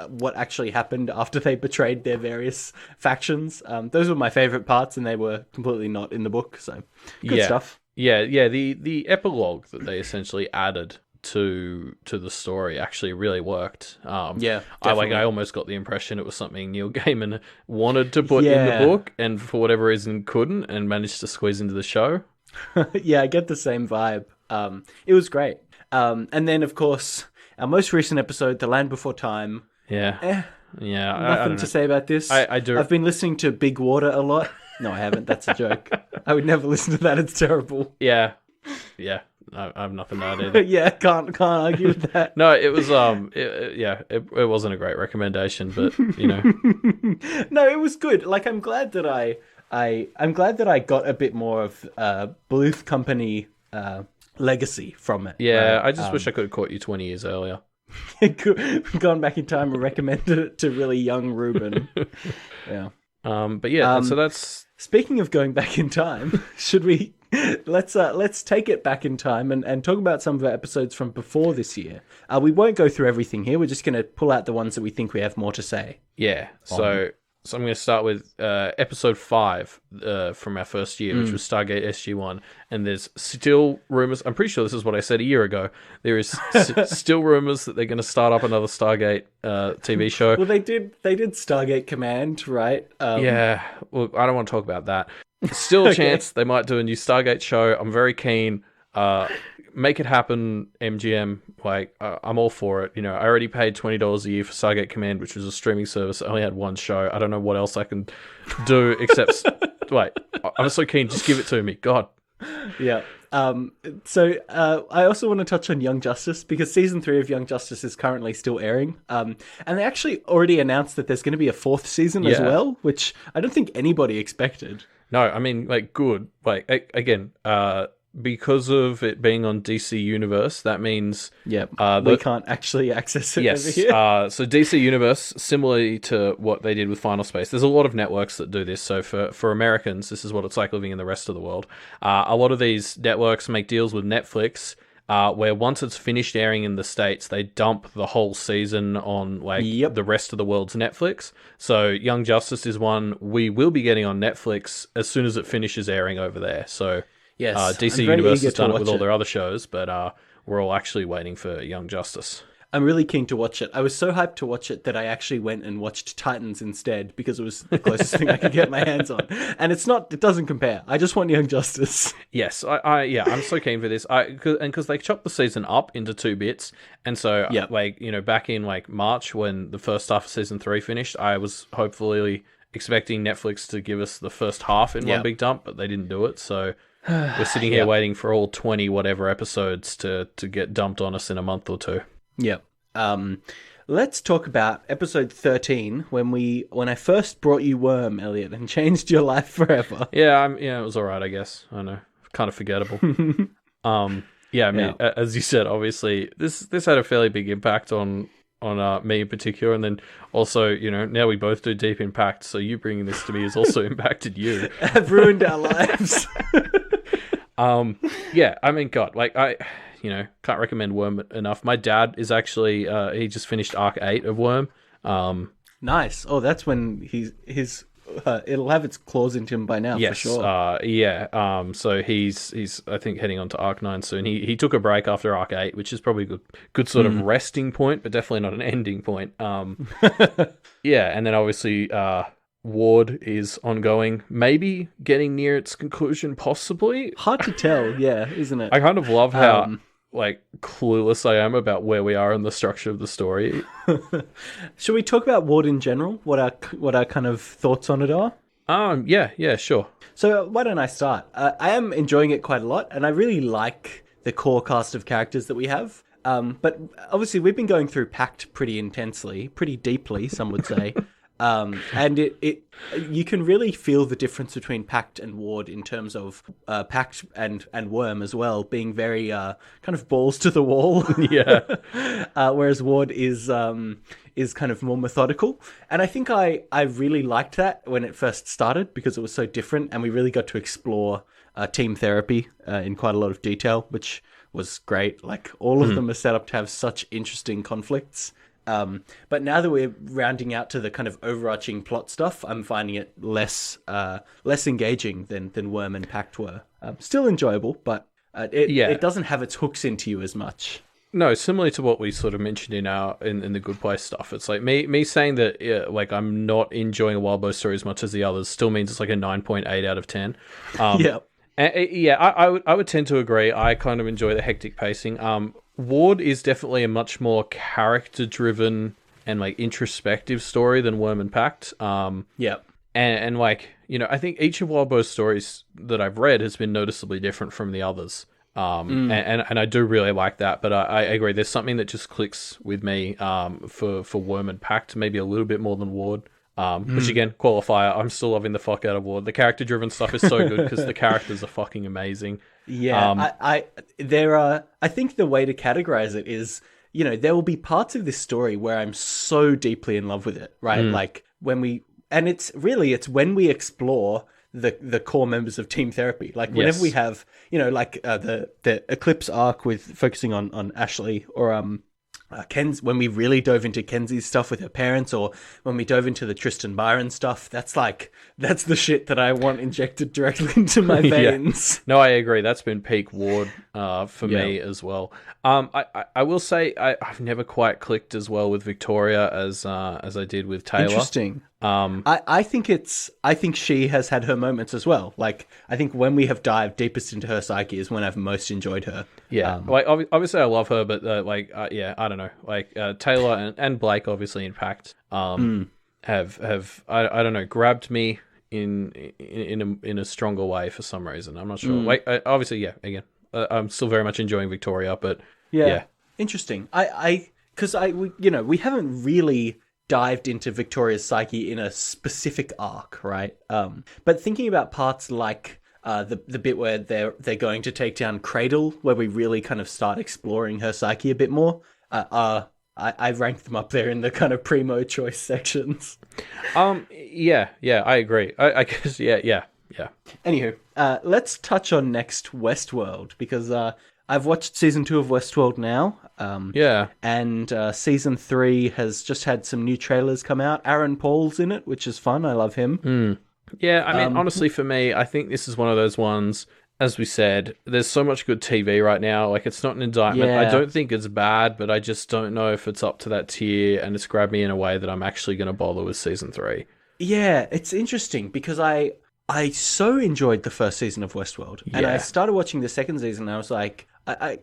what actually happened after they betrayed their various factions. Those were my favorite parts, and they were completely not in the book. So good stuff. Yeah. The epilogue that they essentially added to the story actually really worked. Definitely. I almost got the impression it was something Neil Gaiman wanted to put in the book, and for whatever reason couldn't, and managed to squeeze into the show. Yeah, I get the same vibe. It was great. And then, of course, our most recent episode, The Land Before Time. Yeah. Nothing to say about this. I do. I've been listening to Big Water a lot. No, I haven't. That's a joke. I would never listen to that. It's terrible. Yeah. I have nothing to add either. Yeah, can't argue with that. No, it was it wasn't a great recommendation, but No, it was good. Like, I'm glad that I'm glad that I got a bit more of Bluth Company legacy from it. Yeah, right? I just wish I could have caught you 20 years earlier. gone back in time and recommended it to really young Ruben. Yeah. But yeah, so that's... Speaking of going back in time, should we... Let's take it back in time and talk about some of our episodes from before this year. We won't go through everything here. We're just going to pull out the ones that we think we have more to say. Yeah, so I'm going to start with episode 5 from our first year, which was Stargate SG-1. And there's still rumors. I'm pretty sure this is what I said a year ago. There is still rumors that they're going to start up another Stargate TV show. Well, they did Stargate Command, right? Yeah, well, I don't want to talk about that. Still a chance they might do a new Stargate show. I'm very keen. Make it happen, MGM. Like, I'm all for it. You know, I already paid $20 a year for Stargate Command, which was a streaming service that only had one show. I don't know what else I can do except... Wait, I'm so keen. Just give it to me. God. Yeah. So I also want to touch on Young Justice, because season 3 of Young Justice is currently still airing. And they actually already announced that there's going to be a 4th season as well, which I don't think anybody expected. No, I mean, like, good. Like, again, because of it being on DC Universe, that means... Yeah, we can't actually access it over here. So DC Universe, similarly to what they did with Final Space, there's a lot of networks that do this. So for Americans, this is what it's like living in the rest of the world. A lot of these networks make deals with Netflix, where once it's finished airing in the States, they dump the whole season on the rest of the world's Netflix. So Young Justice is one we will be getting on Netflix as soon as it finishes airing over there. So yes, DC Universe has done it with all their other shows, but we're all actually waiting for Young Justice. I'm really keen to watch it. I was so hyped to watch it that I actually went and watched Titans instead, because it was the closest thing I could get my hands on. And it doesn't compare. I just want Young Justice. Yes, I'm so keen for this. Because they chopped the season up into 2 bits. And so, back in March when the first half of season 3 finished, I was hopefully expecting Netflix to give us the first half in one big dump, but they didn't do it. So we're sitting here waiting for all 20 whatever episodes to get dumped on us in a month or 2. Yep. Let's talk about episode 13 when I first brought you Worm, Elliot, and changed your life forever. Yeah, it was all right, I guess. I know, kind of forgettable. As you said, obviously this had a fairly big impact on me in particular, and then also, now we both do Deep Impact, so you bringing this to me has also impacted you. I've ruined our lives. I mean, God, can't recommend Worm enough. My dad is actually, he just finished Arc 8 of Worm. Nice. Oh, that's when it'll have its claws into him by now, for sure. So he's I think heading on to Arc 9 soon. He took a break after Arc 8, which is probably a good sort of resting point, but definitely not an ending point. And then obviously Ward is ongoing, maybe getting near its conclusion, possibly. Hard to tell, isn't it? I kind of love how clueless I am about where we are in the structure of the story. Should we talk about Ward in general? What our kind of thoughts on it are? Yeah, sure. So why don't I start? I am enjoying it quite a lot, and I really like the core cast of characters that we have. But obviously we've been going through Pact pretty intensely, pretty deeply, some would say. And you can really feel the difference between Pact and Ward in terms of Pact and Worm as well being very kind of balls to the wall. Yeah. Whereas Ward is kind of more methodical. And I think I really liked that when it first started, because it was so different, and we really got to explore team therapy in quite a lot of detail, which was great. Like, all of them are set up to have such interesting conflicts. But now that we're rounding out to the kind of overarching plot stuff, I'm finding it less engaging than Worm and Pact were. Still enjoyable, but it doesn't have its hooks into you as much. No, similarly to what we sort of mentioned in the Good Place stuff. It's like me saying that I'm not enjoying a Wild Boar story as much as the others still means it's like a 9.8 out of 10. I would tend to agree. I kind of enjoy the hectic pacing. Ward is definitely a much more character-driven and introspective story than Worm and Pact. And I think each of Wild Boar's stories that I've read has been noticeably different from the others. And I do really like that, but I agree. There's something that just clicks with me for Worm and Pact, maybe a little bit more than Ward. Which again, qualifier, I'm still loving the fuck out of Ward. The character-driven stuff is so good because the characters are fucking amazing. Yeah, I think the way to categorize it is there will be parts of this story where I'm so deeply in love with it, right? Like it's when we explore the core members of Team Therapy. Like whenever we have, the Eclipse arc with focusing on Ashley, or when we really dove into Kenzie's stuff with her parents, or when we dove into the Tristan Byron stuff, that's the shit that I want injected directly into my veins. No, I agree. That's been peak Ward for me as well. I will say I've never quite clicked as well with Victoria as I did with Taylor. Interesting. I think she has had her moments as well. Like, I think when we have dived deepest into her psyche is when I've most enjoyed her. Yeah, obviously I love her, but I don't know. Like Taylor and Blake, obviously in Pact, have I don't know, grabbed me in a stronger way for some reason. I'm not sure. Like obviously, again, I'm still very much enjoying Victoria, but yeah. Interesting. We haven't really dived into Victoria's psyche in a specific arc, right? But thinking about parts like the bit where they're going to take down Cradle, where we really kind of start exploring her psyche a bit more, I ranked them up there in the kind of primo choice sections. Yeah, I agree. I guess, yeah. Anywho, let's touch on next Westworld, because I've watched season 2 of Westworld now. And season 3 has just had some new trailers come out. Aaron Paul's in it, which is fun. I love him. Yeah, I mean, honestly, for me, I think this is one of those ones, as we said, there's so much good TV right now. Like, it's not an indictment. Yeah. I don't think it's bad, but I just don't know if it's up to that tier, and it's grabbed me in a way that I'm actually going to bother with season 3. Yeah, it's interesting because I so enjoyed the first season of Westworld, and I started watching the second season, and I was like, I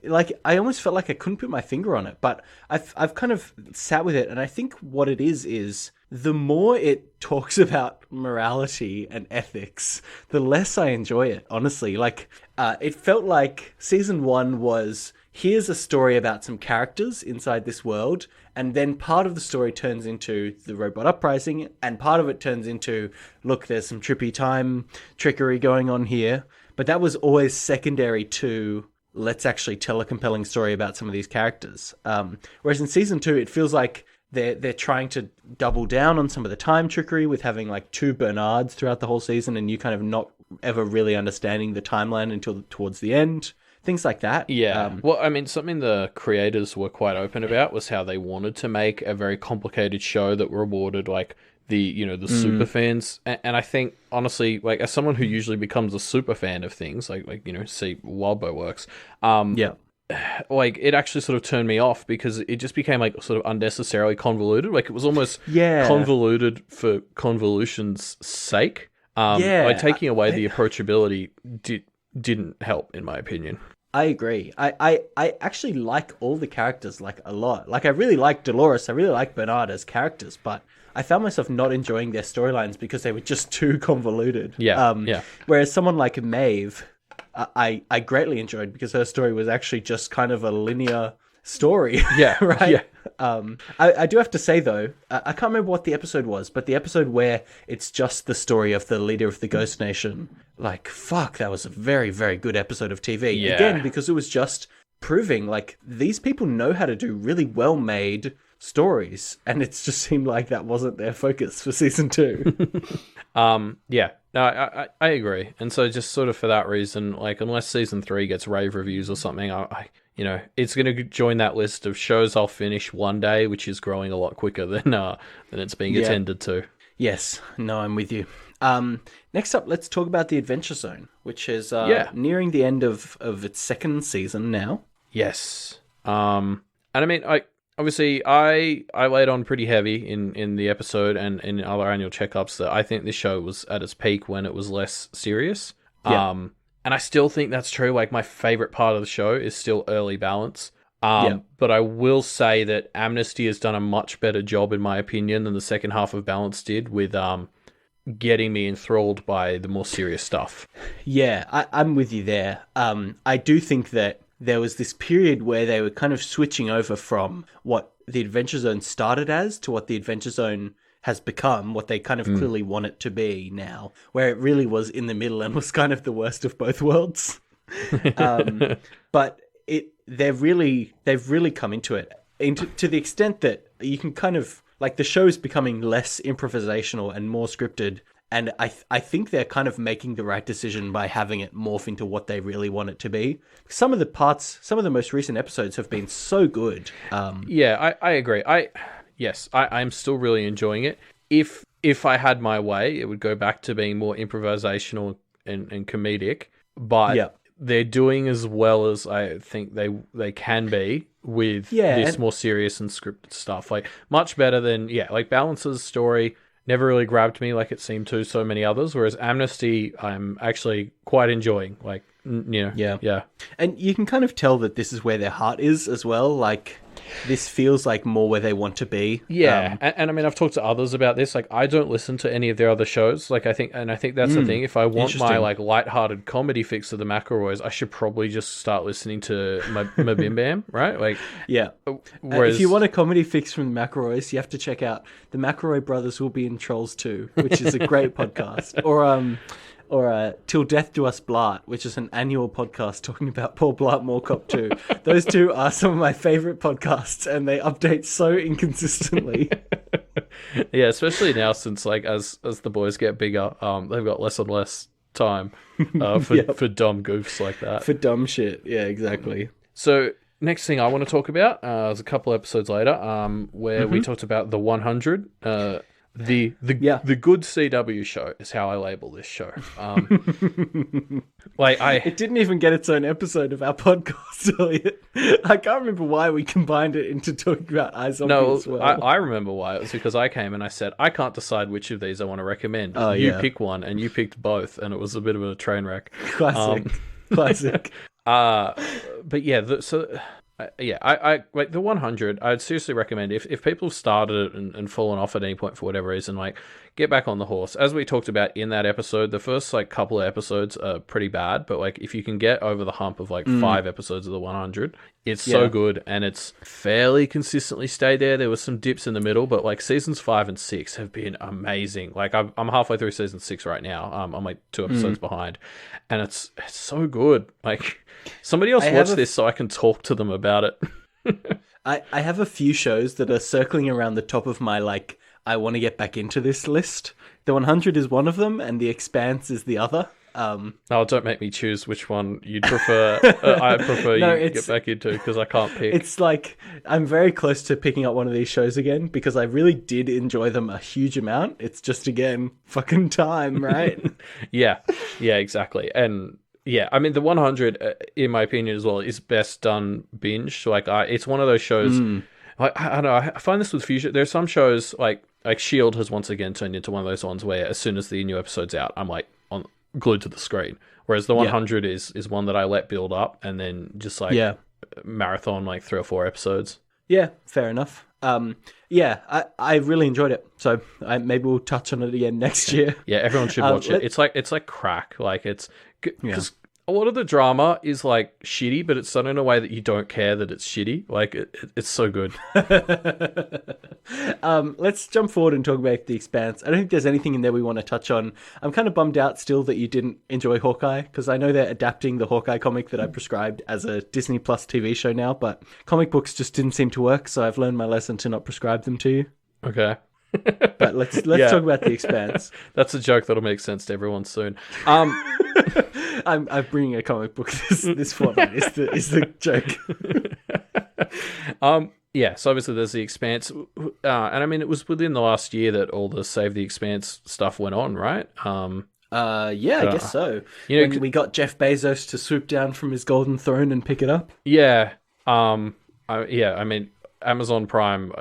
almost felt like I couldn't put my finger on it, but I've kind of sat with it, and I think what it is the more it talks about morality and ethics, the less I enjoy it, honestly. Like, it felt like season 1 was, here's a story about some characters inside this world, and then part of the story turns into the robot uprising, and part of it turns into, look, there's some trippy time trickery going on here, but that was always secondary to, let's actually tell a compelling story about some of these characters. Whereas in season 2, it feels like they're trying to double down on some of the time trickery with having like 2 Bernards throughout the whole season, and you kind of not ever really understanding the timeline until towards the end. Things like that. Yeah. Well, I mean, something the creators were quite open about was how they wanted to make a very complicated show that rewarded like the super fans. And I think, honestly, like, as someone who usually becomes a super fan of things, like see Wildbow works, like, it actually sort of turned me off because it just became like sort of unnecessarily convoluted. Like, it was almost convoluted for convolution's sake. By taking away the approachability didn't help, in my opinion. I agree. I actually like all the characters like a lot. Like, I really like Dolores. I really like Bernard as characters, but I found myself not enjoying their storylines because they were just too convoluted. Whereas someone like Maeve, I greatly enjoyed because her story was actually just kind of a linear story. Right? I do have to say, though, I can't remember what the episode was, but the episode where it's just the story of the leader of the Ghost Nation, like, fuck, that was a very, very good episode of TV. Again, because it was just proving, like, these people know how to do really well-made stories, and it just seemed like that wasn't their focus for season 2. I agree. And so just sort of for that reason, like, unless season 3 gets rave reviews or something, I it's going to join that list of shows I'll finish one day, which is growing a lot quicker than it's being attended to. Yes, no, I'm with you. Next up, let's talk about The Adventure Zone, which is nearing the end of its second season now. Yes. And I mean, obviously, I laid on pretty heavy in the episode and in other annual checkups that I think this show was at its peak when it was less serious. And I still think that's true. Like, my favorite part of the show is still early balance. But I will say that Amnesty has done a much better job, in my opinion, than the second half of Balance did with getting me enthralled by the more serious stuff. Yeah, I'm with you there. I do think that there was this period where they were kind of switching over from what the Adventure Zone started as to what the Adventure Zone has become, what they kind of clearly want it to be now, where it really was in the middle and was kind of the worst of both worlds. But they've really come into it. to the extent that you can kind of like the show's becoming less improvisational and more scripted. And I think they're kind of making the right decision by having it morph into what they really want it to be. Some of the most recent episodes have been so good. I agree. I'm still really enjoying it. If I had my way, it would go back to being more improvisational and comedic. But they're doing as well as I think they can be with this more serious and scripted stuff. Like much better than like Balance's story never really grabbed me like it seemed to so many others. Whereas Amnesty, I'm actually quite enjoying. Like yeah. And you can kind of tell that this is where their heart is as well. Like this feels like more where they want to be. Yeah, and I mean, I've talked to others about this. Like, I don't listen to any of their other shows. Like, I think that's the thing. If I want my like lighthearted comedy fix of the McElroys, I should probably just start listening to my Bim Bam, right? Like, yeah. Whereas if you want a comedy fix from the McElroys, you have to check out the McElroy Brothers Will Be in Trolls 2, which is a great podcast, or Till Death Do Us Blart, which is an annual podcast talking about Paul Blart Mall Cop 2. Those two are some of my favourite podcasts, and they update so inconsistently. Yeah, especially now since, like, as the boys get bigger, they've got less and less time for dumb goofs like that. For dumb shit, yeah, exactly. So, next thing I want to talk about is a couple episodes later, where we talked about the 100. The good CW show is how I label this show. It didn't even get its own episode of our podcast earlier. I can't remember why we combined it into talking about iZombie as well. I remember why. It was because I came and I said, I can't decide which of these I want to recommend. You pick one, and you picked both, and it was a bit of a train wreck. Classic. But yeah, I like the 100. I'd seriously recommend if people have started it and fallen off at any point for whatever reason, like get back on the horse. As we talked about in that episode, the first like couple of episodes are pretty bad, but like if you can get over the hump of like 5 episodes of the 100, it's so good, and it's fairly consistently stayed there. There was some dips in the middle, but like seasons 5 and 6 have been amazing. Like I'm halfway through season 6 right now. I'm like 2 episodes behind, and it's so good. Like somebody else watch this so I can talk to them about it. I have a few shows that are circling around the top of my like I want to get back into this list. The 100 is one of them, and The Expanse is the other. Don't make me choose which one you'd prefer. I prefer you get back into, because I can't pick. It's like I'm very close to picking up one of these shows again, because I really did enjoy them a huge amount. It's just, again, fucking time, right? Yeah, exactly. And yeah, I mean, the 100, in my opinion as well, is best done binge. Like, it's one of those shows. Like, I don't know. I find this with Fusion. There's some shows like S.H.I.E.L.D. has once again turned into one of those ones where as soon as the new episode's out, I'm like glued to the screen. Whereas the 100 is one that I let build up and then just like marathon like 3 or 4 episodes. Yeah, fair enough. I really enjoyed it. So maybe we'll touch on it again next year. Yeah, everyone should watch it. It's like crack. Like it's because a lot of the drama is like shitty, but it's done in a way that you don't care that it's shitty. Like it's so good. Let's jump forward and talk about The Expanse. I don't think there's anything in there we want to touch on. I'm kind of bummed out still that you didn't enjoy Hawkeye, because I know they're adapting the Hawkeye comic that I prescribed as a Disney Plus TV show now, but comic books just didn't seem to work, so I've learned my lesson to not prescribe them to you. Okay. But let's talk about The Expanse. That's a joke that'll make sense to everyone soon. I'm bringing a comic book this fortnight. Is the joke. So obviously there's The Expanse, and I mean it was within the last year that all the Save the Expanse stuff went on, right? I guess so. When we got Jeff Bezos to swoop down from his golden throne and pick it up. Yeah. I mean, Amazon Prime,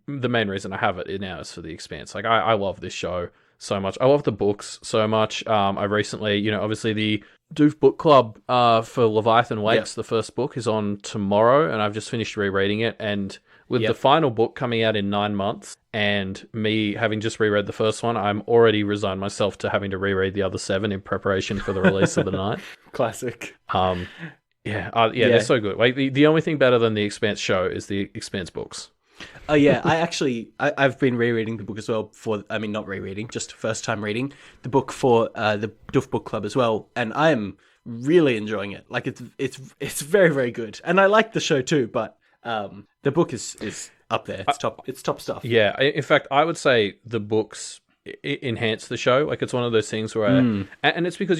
the main reason I have it now is for The Expanse. Like, I love this show so much. I love the books so much. I recently, obviously the Doof Book Club for Leviathan Wakes, the first book, is on tomorrow, and I've just finished rereading it. And with the final book coming out in 9 months, and me having just reread the first one, I'm already resigned myself to having to reread the other 7 in preparation for the release of the 9th. Classic. They're so good. Like the only thing better than the Expanse show is the Expanse books. Oh yeah, I've been rereading the book as well not rereading, just first time reading the book for the Doof Book Club as well, and I am really enjoying it. Like it's very, very good, and I like the show too. But The book is up there. It's top stuff. Yeah, in fact, I would say the books enhance the show. Like, it's one of those things where, and it's because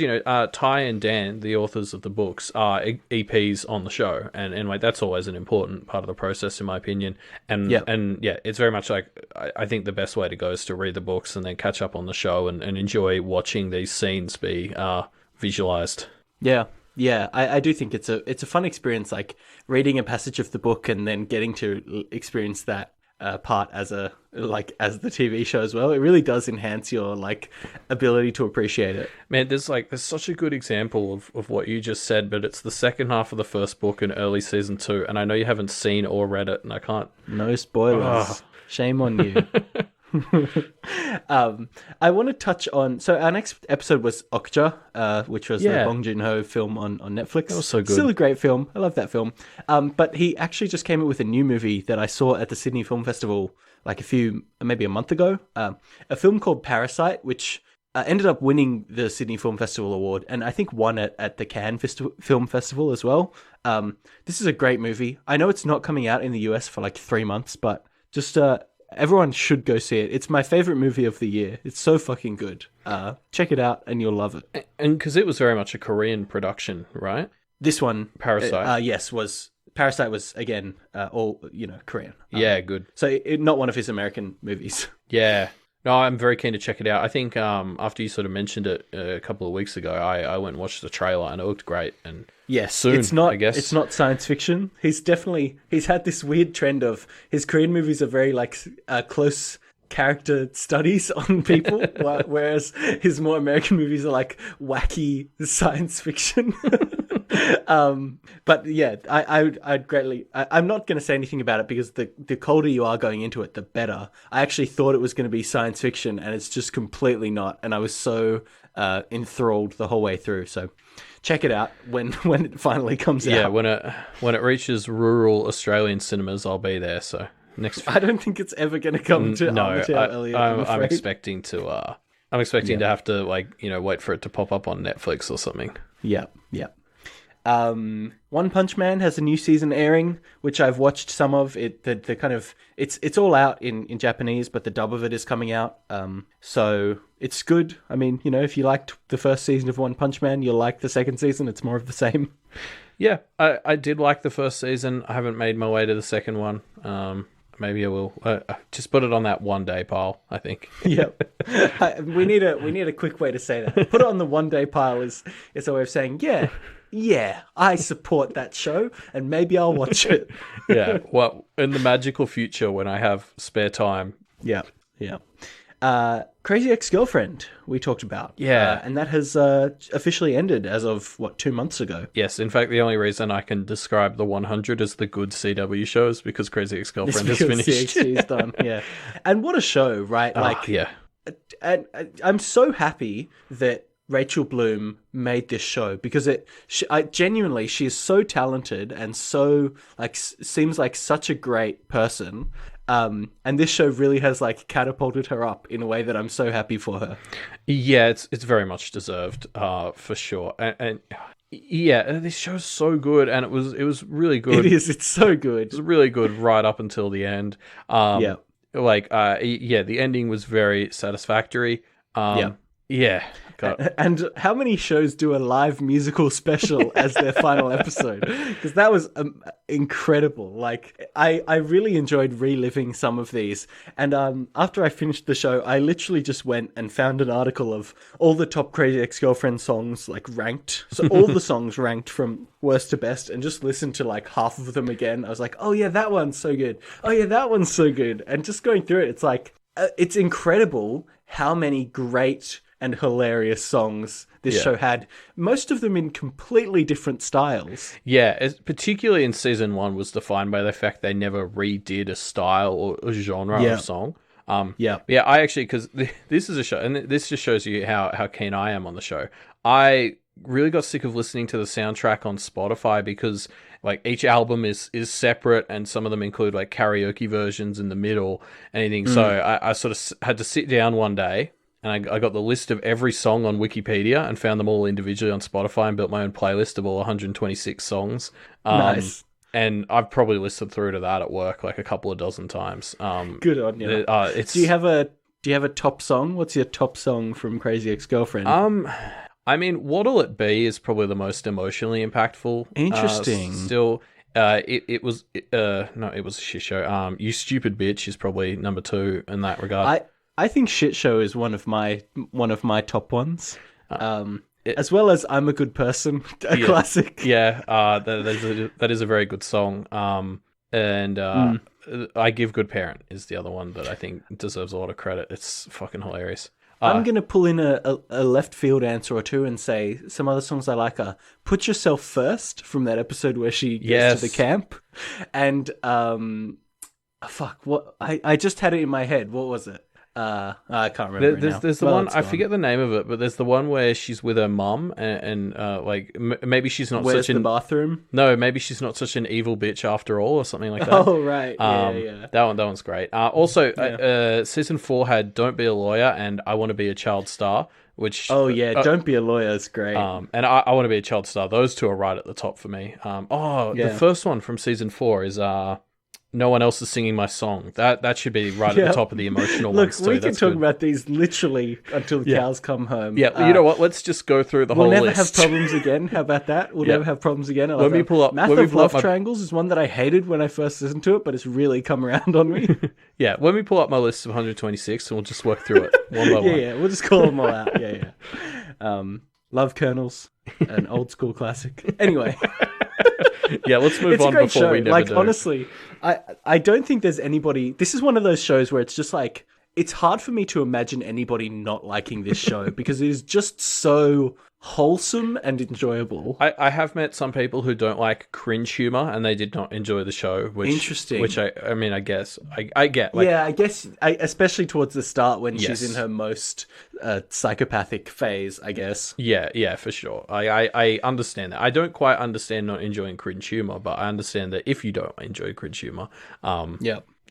Ty and Dan, the authors of the books, are EPs on the show, and like that's always an important part of the process, in my opinion. And it's very much like I think the best way to go is to read the books and then catch up on the show and enjoy watching these scenes be visualized. Yeah, I do think it's a fun experience, like reading a passage of the book and then getting to experience that part as the TV show as well. It really does enhance your like ability to appreciate it. Man, there's such a good example of what you just said, but it's the second half of the first book in early season 2, and I know you haven't seen or read it, and I can't. No spoilers. Shame on you. I want to touch on. So our next episode was Okja, which was the Bong Joon-ho film on Netflix. That was so good. Still a great film. I love that film. But he actually just came up with a new movie that I saw at the Sydney Film Festival like maybe a month ago. A film called Parasite, which ended up winning the Sydney Film Festival award, and I think won it at the Cannes Film Festival as well. This is a great movie. I know it's not coming out in the US for like 3 months, but just everyone should go see it. It's my favorite movie of the year. It's so fucking good. Check it out and you'll love it. And because it was very much a Korean production, right? This one, Parasite. yes, Parasite was again all Korean. Yeah, good. So not one of his American movies. Yeah. No, I'm very keen to check it out. I think after you sort of mentioned it a couple of weeks ago, I went and watched the trailer and it looked great. And yes, soon, I guess. It's not science fiction. He's had this weird trend of his Korean movies are very like close character studies on people, whereas his more American movies are like wacky science fiction. But yeah, I'd greatly. I'm not going to say anything about it because the colder you are going into it, the better. I actually thought it was going to be science fiction, and it's just completely not. And I was so enthralled the whole way through. So check it out when it finally comes out. Yeah, when it reaches rural Australian cinemas, I'll be there. So I don't think it's ever going to come to Elliot. I'm expecting to. I'm expecting to have to wait for it to pop up on Netflix or something. Yeah. One Punch Man has a new season airing, which I've watched some of. The kind of it's all out in Japanese, but the dub of it is coming out. So it's good. I mean, if you liked the first season of One Punch Man, you'll like the second season. It's more of the same. Yeah, I did like the first season. I haven't made my way to the second one. Maybe I will. Just put it on that one day pile, I think. Yep. We need a quick way to say that. Put it on the one day pile is a way of saying, yeah, I support that show, and maybe I'll watch it. Yeah. Well, in the magical future when I have spare time. Yeah. Crazy Ex-Girlfriend we talked about. Yeah. And that has officially ended as of, 2 months ago? Yes. In fact, the only reason I can describe the 100 as the good CW shows because Crazy Ex-Girlfriend is finished. CXG is done, yeah. And what a show, right? Yeah. And I'm so happy that Rachel Bloom made this show because genuinely, she is so talented and so seems like such a great person. And this show really has catapulted her up in a way that I'm so happy for her. Yeah, it's very much deserved, for sure. And yeah, this show's so good, and it was really good. It is. It's so good. It was really good right up until the end. The ending was very satisfactory. Yeah. And how many shows do a live musical special as their final episode? Because that was incredible. I really enjoyed reliving some of these. And after I finished the show, I literally just went and found an article of all the top Crazy Ex-Girlfriend songs, ranked. So all the songs ranked from worst to best, and just listened to half of them again. I was like, oh yeah, that one's so good. Oh yeah, that one's so good. And just going through it, it's it's incredible how many great and hilarious songs this show had, most of them in completely different styles. Yeah, particularly in season 1 was defined by the fact they never redid a style or a genre of song. I actually, because this is a show, and this just shows you how keen I am on the show. I really got sick of listening to the soundtrack on Spotify because each album is separate, and some of them include karaoke versions in the middle and anything. So I sort of had to sit down one day, and I got the list of every song on Wikipedia and found them all individually on Spotify and built my own playlist of all 126 songs. Nice. and I've probably listened through to that at work like a couple of dozen times. Good on you. Do you have a top song? What's your top song from Crazy Ex-Girlfriend? I mean, What'll It Be is probably the most emotionally impactful. Interesting. Still, it was a shit show. You Stupid Bitch is probably number 2 in that regard. I think Shit Show is one of my top ones. As well as I'm a Good Person, classic. Yeah, that is a very good song. I Give Good Parent is the other one that I think deserves a lot of credit. It's fucking hilarious. I'm going to pull in a left field answer or two and say some other songs I like are Put Yourself First from that episode where she goes to the camp. And, I just had it in my head. What was it? I can't remember. There's the one, I forget the name of it, but there's the one where she's with her mum and maybe she's not Where's the bathroom? No, maybe she's not such an evil bitch after all, or something like that. Oh, right. Yeah. That one's great. Season 4 had Don't Be a Lawyer and I Want to Be a Child Star, which... Don't Be a Lawyer is great. And I Want to Be a Child Star. Those two are right at the top for me. The first one from season 4 is... No One Else Is Singing My Song. That should be right at the top of the emotional ones too. Look, we can talk about these literally until the cows come home. Yeah, you know what? Let's just go through the whole list. We'll never have problems again. How about that? We'll never have problems again. When we pull up... Math of Love Triangles is one that I hated when I first listened to it, but it's really come around on me. Yeah, when we pull up my list of 126, and we'll just work through it one by one. Yeah, we'll just call them all out. Yeah. Love Kernels, an old school classic. Anyway... Yeah, let's move on before show. We never do. Honestly, I don't think there's anybody... This is one of those shows where it's just like... It's hard for me to imagine anybody not liking this show because it is just so wholesome and enjoyable. I have met some people who don't like cringe humor and they did not enjoy the show. Interesting. Which I guess I get. I guess especially towards the start when she's in her most psychopathic phase, I guess. Yeah, for sure. I understand that. I don't quite understand not enjoying cringe humor, but I understand that if you don't enjoy cringe humor,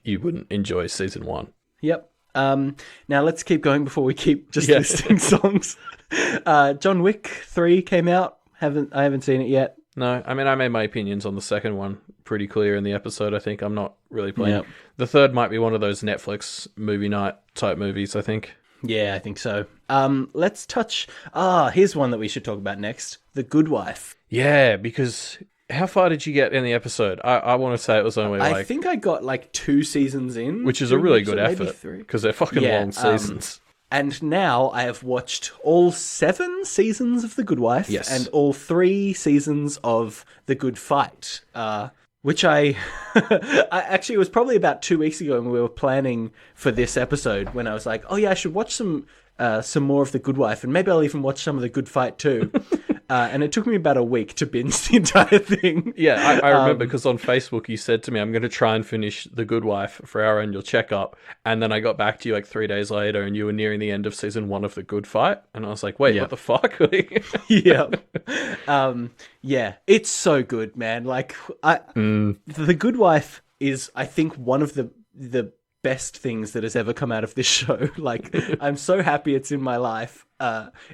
you wouldn't enjoy season 1. Yep. Now let's keep going before we keep just listing songs. John Wick 3 came out. I haven't seen it yet. No, I mean, I made my opinions on the second one pretty clear in the episode. I think I'm not really playing. Yep. The third might be one of those Netflix movie night type movies, I think. Yeah, I think so. Let's touch... here's one that we should talk about next. The Good Wife. Yeah, because... How far did you get in the episode? I want to say it was only I think I got like 2 seasons in. Which is a really good effort. Because they're fucking long seasons. And now I have watched all 7 seasons of The Good Wife. Yes. And all 3 seasons of The Good Fight. Which I actually, it was probably about 2 weeks ago when we were planning for this episode when I was like, oh yeah, I should watch some more of The Good Wife and maybe I'll even watch some of The Good Fight too. And it took me about a week to binge the entire thing. Yeah, I remember because on Facebook you said to me, I'm going to try and finish The Good Wife for our annual checkup. And then I got back to you like 3 days later and you were nearing the end of season 1 of The Good Fight. And I was like, wait, what the fuck? Yeah, it's so good, man. Like, The Good Wife is, I think, one of the best things that has ever come out of this show. Like, I'm so happy it's in my life.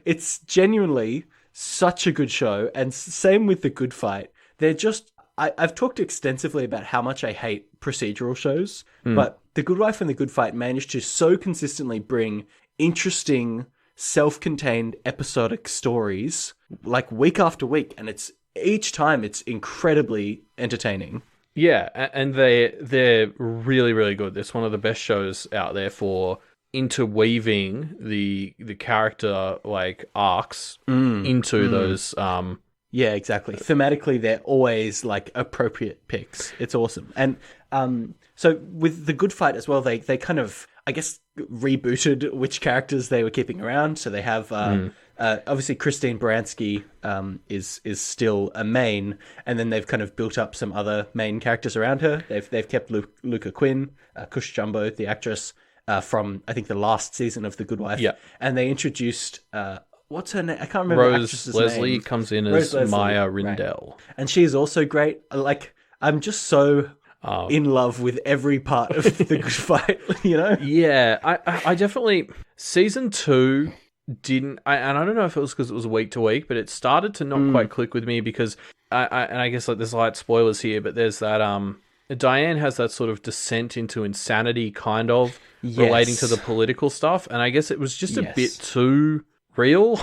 It's genuinely... such a good show, and same with The Good Fight. They're just... I've talked extensively about how much I hate procedural shows, but The Good Wife and The Good Fight managed to so consistently bring interesting, self-contained episodic stories, like week after week, and each time it's incredibly entertaining. Yeah, and they're really, really good. It's one of the best shows out there for... interweaving the character like arcs into those yeah, exactly. Thematically they're always like appropriate picks. It's awesome. And so with The Good Fight as well, they kind of, I guess, rebooted which characters they were keeping around. So they have obviously Christine Baranski is still a main, and then they've kind of built up some other main characters around her. They've kept Luca Quinn, Cush Jumbo, the actress, from, I think, the last season of The Good Wife. Yeah. And they introduced, what's her name? I can't remember the actress's Leslie name. Comes in as Maya Rindell. Right. And she's also great. Like, I'm just so in love with every part of The Good Fight, you know? Yeah, I definitely... Season 2 didn't, and I don't know if it was because it was week to week, but it started to not quite click with me because and I guess like there's light spoilers here, but there's that Diane has that sort of descent into insanity kind of relating to the political stuff, and I guess it was just a bit too real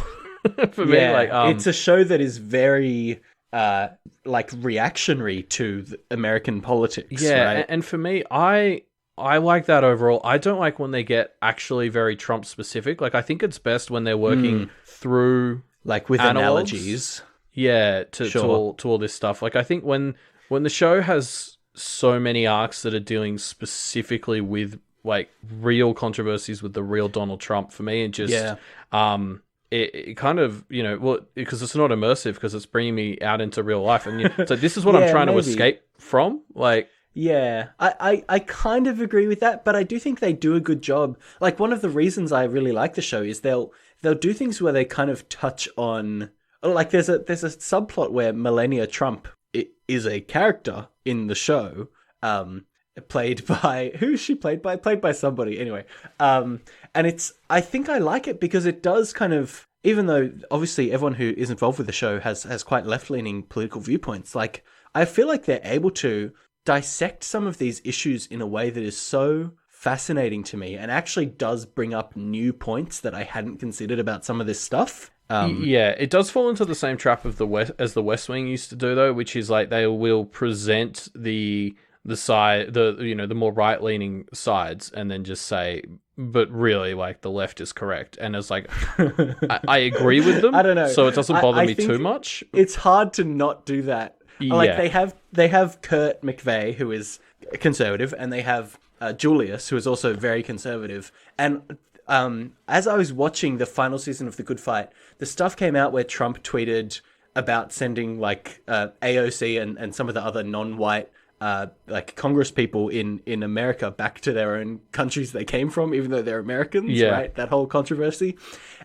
for me. Like it's a show that is very like reactionary to the American politics. Right? And for me, I like that overall. I don't like when they get actually very Trump specific. Like I think it's best when they're working through like with analogs. analogies. Yeah, to all this stuff. Like I think when the show has so many arcs that are dealing specifically with like real controversies with the real Donald Trump, for me, and just it kind of, you know, well, because it's not immersive because it's bringing me out into real life, and so this is what I'm trying to escape from. Like, yeah, I kind of agree with that, but I do think they do a good job. Like one of the reasons I really like the show is they'll do things where they kind of touch on, like there's a subplot where Melania Trump is a character in the show, played by played by somebody anyway, and I think I like it because it does kind of, even though obviously everyone who is involved with the show has quite left-leaning political viewpoints, like I feel like they're able to dissect some of these issues in a way that is so fascinating to me and actually does bring up new points that I hadn't considered about some of this stuff. Yeah, it does fall into the same trap of as the West Wing used to do, though, which is like they will present the side, the more right leaning sides, and then just say, but really, like the left is correct, and it's like I agree with them. I don't know, so it doesn't bother me too much. It's hard to not do that. Yeah. Like they have Kurt McVeigh, who is conservative, and they have Julius, who is also very conservative, and as I was watching the final season of The Good Fight, the stuff came out where Trump tweeted about sending like AOC and some of the other non-white like Congress people in America back to their own countries they came from, even though they're Americans, right? That whole controversy.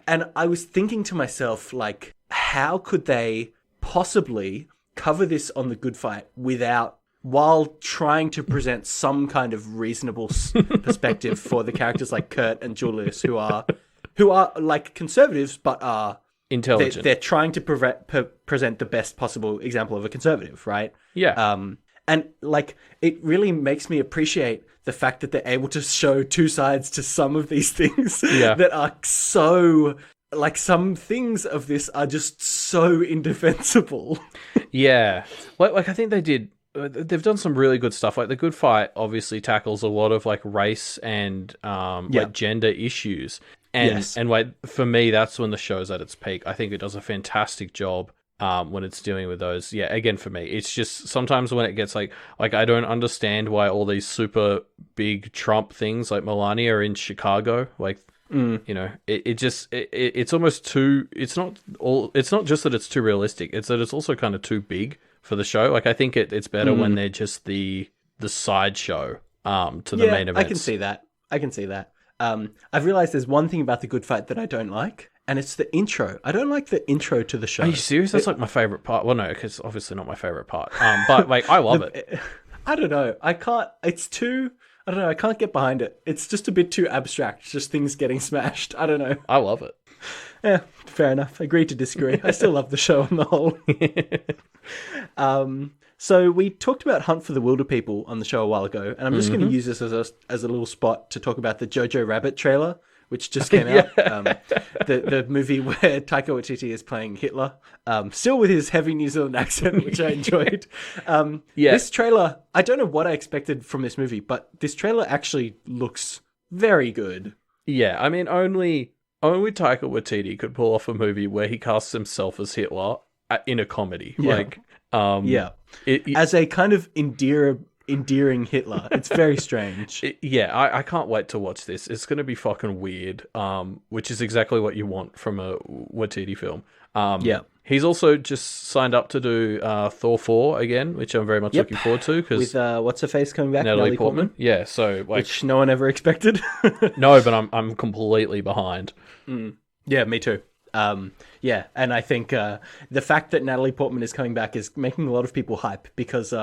And I was thinking to myself, like, how could they possibly cover this on The Good Fight while trying to present some kind of reasonable perspective for the characters like Kurt and Julius, who are like conservatives, but are intelligent. They're trying to present the best possible example of a conservative, right? Yeah. And like, it really makes me appreciate the fact that they're able to show two sides to some of these things that are so, like, some things of this are just so indefensible. Yeah. Like I think they've done some really good stuff. Like The Good Fight obviously tackles a lot of like race and like gender issues. And like for me, that's when the show's at its peak. I think it does a fantastic job when it's dealing with those. Yeah, again, for me, it's just sometimes when it gets like I don't understand why all these super big Trump things like Melania are in Chicago. Like, you know, it's almost too. It's not just that it's too realistic. It's that it's also kind of too big for the show. Like I think it's better when they're just the sideshow to the main events. I can see that. I've realized there's one thing about The Good Fight that I don't like, and it's the intro. I don't like the intro to the show. Are you serious? That's like my favorite part. Well, no, because it's obviously not my favorite part. But like, I love it. I don't know. I can't. It's too. I don't know. I can't get behind it. It's just a bit too abstract. Just things getting smashed. I don't know. I love it. Yeah, fair enough. Agree to disagree. I still love the show on the whole. So we talked about Hunt for the Wilderpeople on the show a while ago, and I'm just going to use this as a little spot to talk about the Jojo Rabbit trailer, which just came out. The movie where Taika Waititi is playing Hitler, still with his heavy New Zealand accent, which I enjoyed. This trailer, I don't know what I expected from this movie, but this trailer actually looks very good. Yeah, I mean, only Taika Waititi could pull off a movie where he casts himself as Hitler in a comedy. Yeah. As a kind of endearing Hitler. It's very strange. I can't wait to watch this. It's going to be fucking weird, which is exactly what you want from a Waititi film. He's also just signed up to do Thor 4 again, which I'm very much looking forward to. With what's-her-face coming back? Natalie Portman. Yeah, so... like, which no one ever expected. No, but I'm completely behind. Yeah, me too. Yeah, and I think the fact that Natalie Portman is coming back is making a lot of people hype because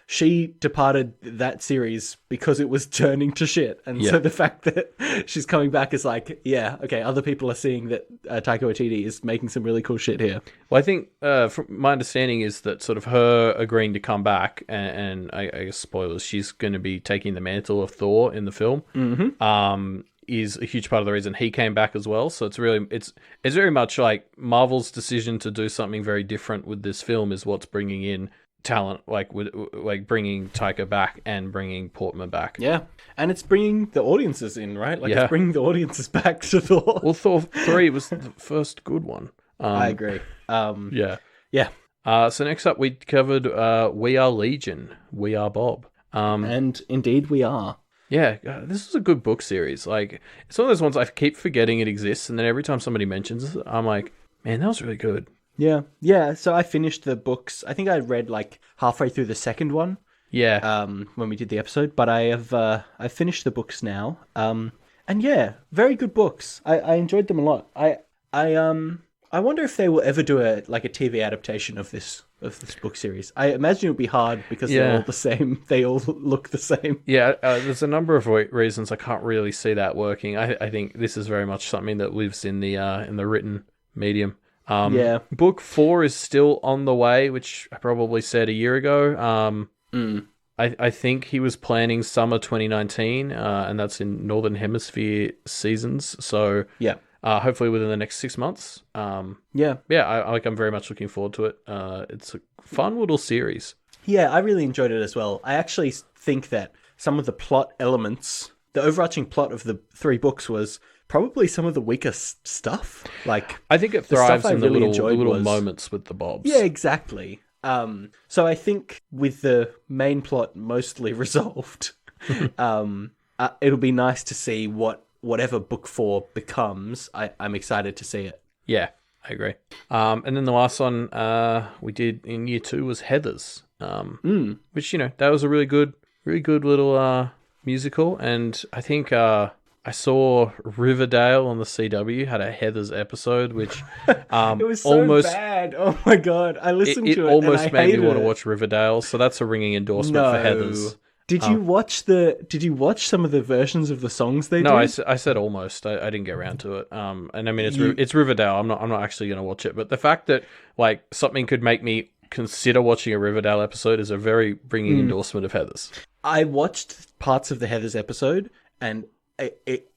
she departed that series because it was turning to shit. And so the fact that she's coming back is like, yeah, okay, other people are seeing that Taika Waititi is making some really cool shit here. Well, I think from my understanding is that sort of her agreeing to come back, and I guess spoilers, she's going to be taking the mantle of Thor in the film. Mm-hmm. Is a huge part of the reason he came back as well. So it's really it's very much like Marvel's decision to do something very different with this film is what's bringing in talent, like bringing Taika back and bringing Portman back. Yeah, and it's bringing the audiences in, right? Like it's bringing the audiences back to Thor. Well, Thor 3 was the first good one. I agree. Yeah. So next up, we covered We Are Legion, We Are Bob. And indeed we are. Yeah, this is a good book series. Like, it's one of those ones I keep forgetting it exists, and then every time somebody mentions it, I'm like, man, that was really good. Yeah. So I finished the books. I think I read like halfway through the second one. Yeah. When we did the episode, but I finished the books now. And yeah, very good books. I enjoyed them a lot. I wonder if they will ever do a TV adaptation of this book series. I imagine it would be hard because they're all the same. They all look the same. Yeah, there's a number of reasons I can't really see that working. I think this is very much something that lives in the written medium. Book 4 is still on the way, which I probably said a year ago. I think he was planning summer 2019, and that's in Northern Hemisphere seasons. So yeah. Hopefully within the next 6 months. I'm very much looking forward to it. It's a fun little series. Yeah, I really enjoyed it as well. I actually think that some of the plot elements, the overarching plot of the 3 books was probably some of the weakest stuff. Like, I think it thrives in the little moments with the Bobs. Yeah, exactly. So I think with the main plot mostly resolved, it'll be nice to see whatever book 4 becomes. I'm excited to see it. Yeah, I agree. And then the last one we did in year 2 was Heathers, which, that was a really good little musical. And I think I saw Riverdale on the CW had a Heathers episode, which it was so almost bad. Oh my god, I listened to it. It almost made me want to watch Riverdale. So that's a ringing endorsement for Heathers. Did you watch some of the versions of the songs they did? No, I said almost. I didn't get around to it. And I mean it's Riverdale. I'm not actually going to watch it. But the fact that like something could make me consider watching a Riverdale episode is a very ringing endorsement of Heathers. I watched parts of the Heathers episode, and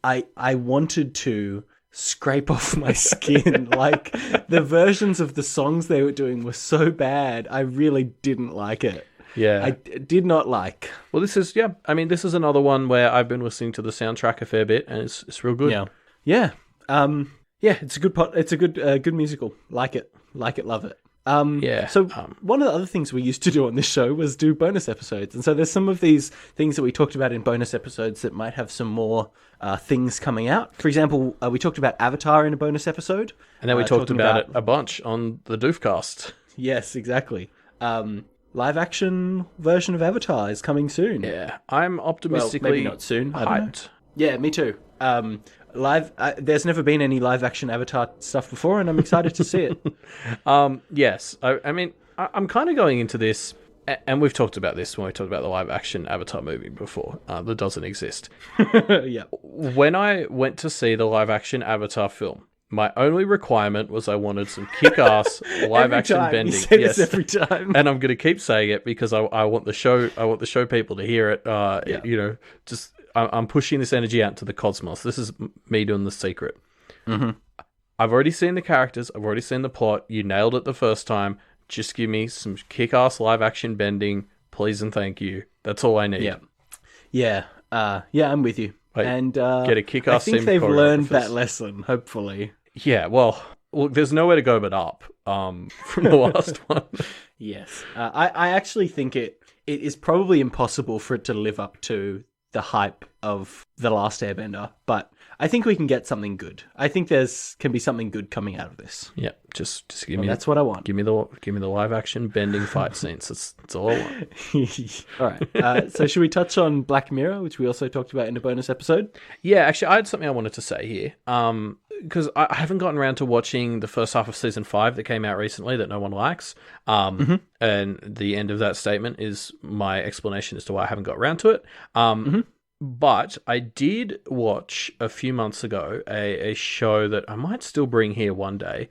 I wanted to scrape off my skin. Like, the versions of the songs they were doing were so bad. I really didn't like it. Yeah. I did not like. Well, this is another one where I've been listening to the soundtrack a fair bit, and it's real good. Yeah. It's a good it's a good musical. Like it, love it. So one of the other things we used to do on this show was do bonus episodes. And so there's some of these things that we talked about in bonus episodes that might have some more things coming out. For example, we talked about Avatar in a bonus episode. And then we talked about it a bunch on the Doofcast. Yes, exactly. Live action version of Avatar is coming soon. Yeah, I'm optimistically maybe not soon. I don't know. Hyped. Yeah, me too. There's never been any live action Avatar stuff before, and I'm excited to see it. Yes, I mean, I'm kind of going into this, and we've talked about this when we talked about the live action Avatar movie before. That doesn't exist. Yeah. When I went to see the live action Avatar film, my only requirement was I wanted some kick-ass live-action bending. You say this every time, and I'm going to keep saying it because I want the show people to hear it. Just I'm pushing this energy out to the cosmos. This is me doing the secret. Mm-hmm. I've already seen the characters. I've already seen the plot. You nailed it the first time. Just give me some kick-ass live-action bending, please and thank you. That's all I need. Yeah. I'm with you. And get a kick-ass. I think they've learned that lesson. Hopefully. Yeah, well, there's nowhere to go but up from the last one. Yes. I actually think it is probably impossible for it to live up to the hype of The Last Airbender, but I think we can get something good. I think can be something good coming out of this. Yeah, just give me. That's what I want. Give me the live action bending fight scenes. That's all I want. All right. So should we touch on Black Mirror, which we also talked about in a bonus episode? Yeah, actually, I had something I wanted to say here. because I haven't gotten around to watching the first half of season 5 that came out recently that no one likes. And the end of that statement is my explanation as to why I haven't got around to it. But I did watch a few months ago a show that I might still bring here one day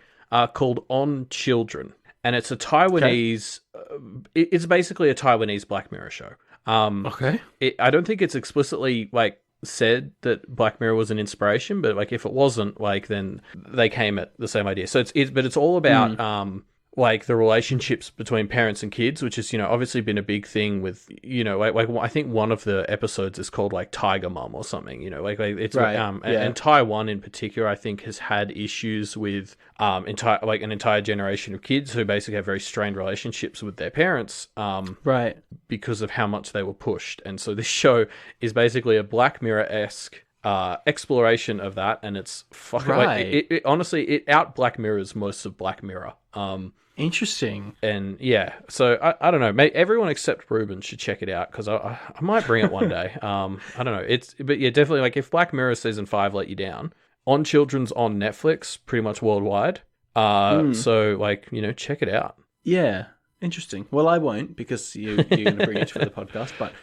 called On Children. And it's a Taiwanese... it's basically a Taiwanese Black Mirror show. I don't think it's explicitly, like, said that Black Mirror was an inspiration, but, like, if it wasn't, like, then they came at the same idea. So it's all about... like the relationships between parents and kids, which is, obviously been a big thing with, like I think one of the episodes is called like Tiger Mom or something, like it's right. And Taiwan in particular, I think has had issues with an entire generation of kids who basically have very strained relationships with their parents, right, because of how much they were pushed. And so this show is basically a Black Mirror-esque exploration of that, and it's fucking it honestly, it out Black Mirrors most of Black Mirror. Interesting. And yeah, so I don't know, everyone except Ruben should check it out, because I might bring it one day. I don't know, but yeah, definitely, like, if Black Mirror season 5 let you down, On Children's on Netflix pretty much worldwide, so, like, check it out. Yeah, interesting. Well, I won't, because you're going to bring it for the podcast, but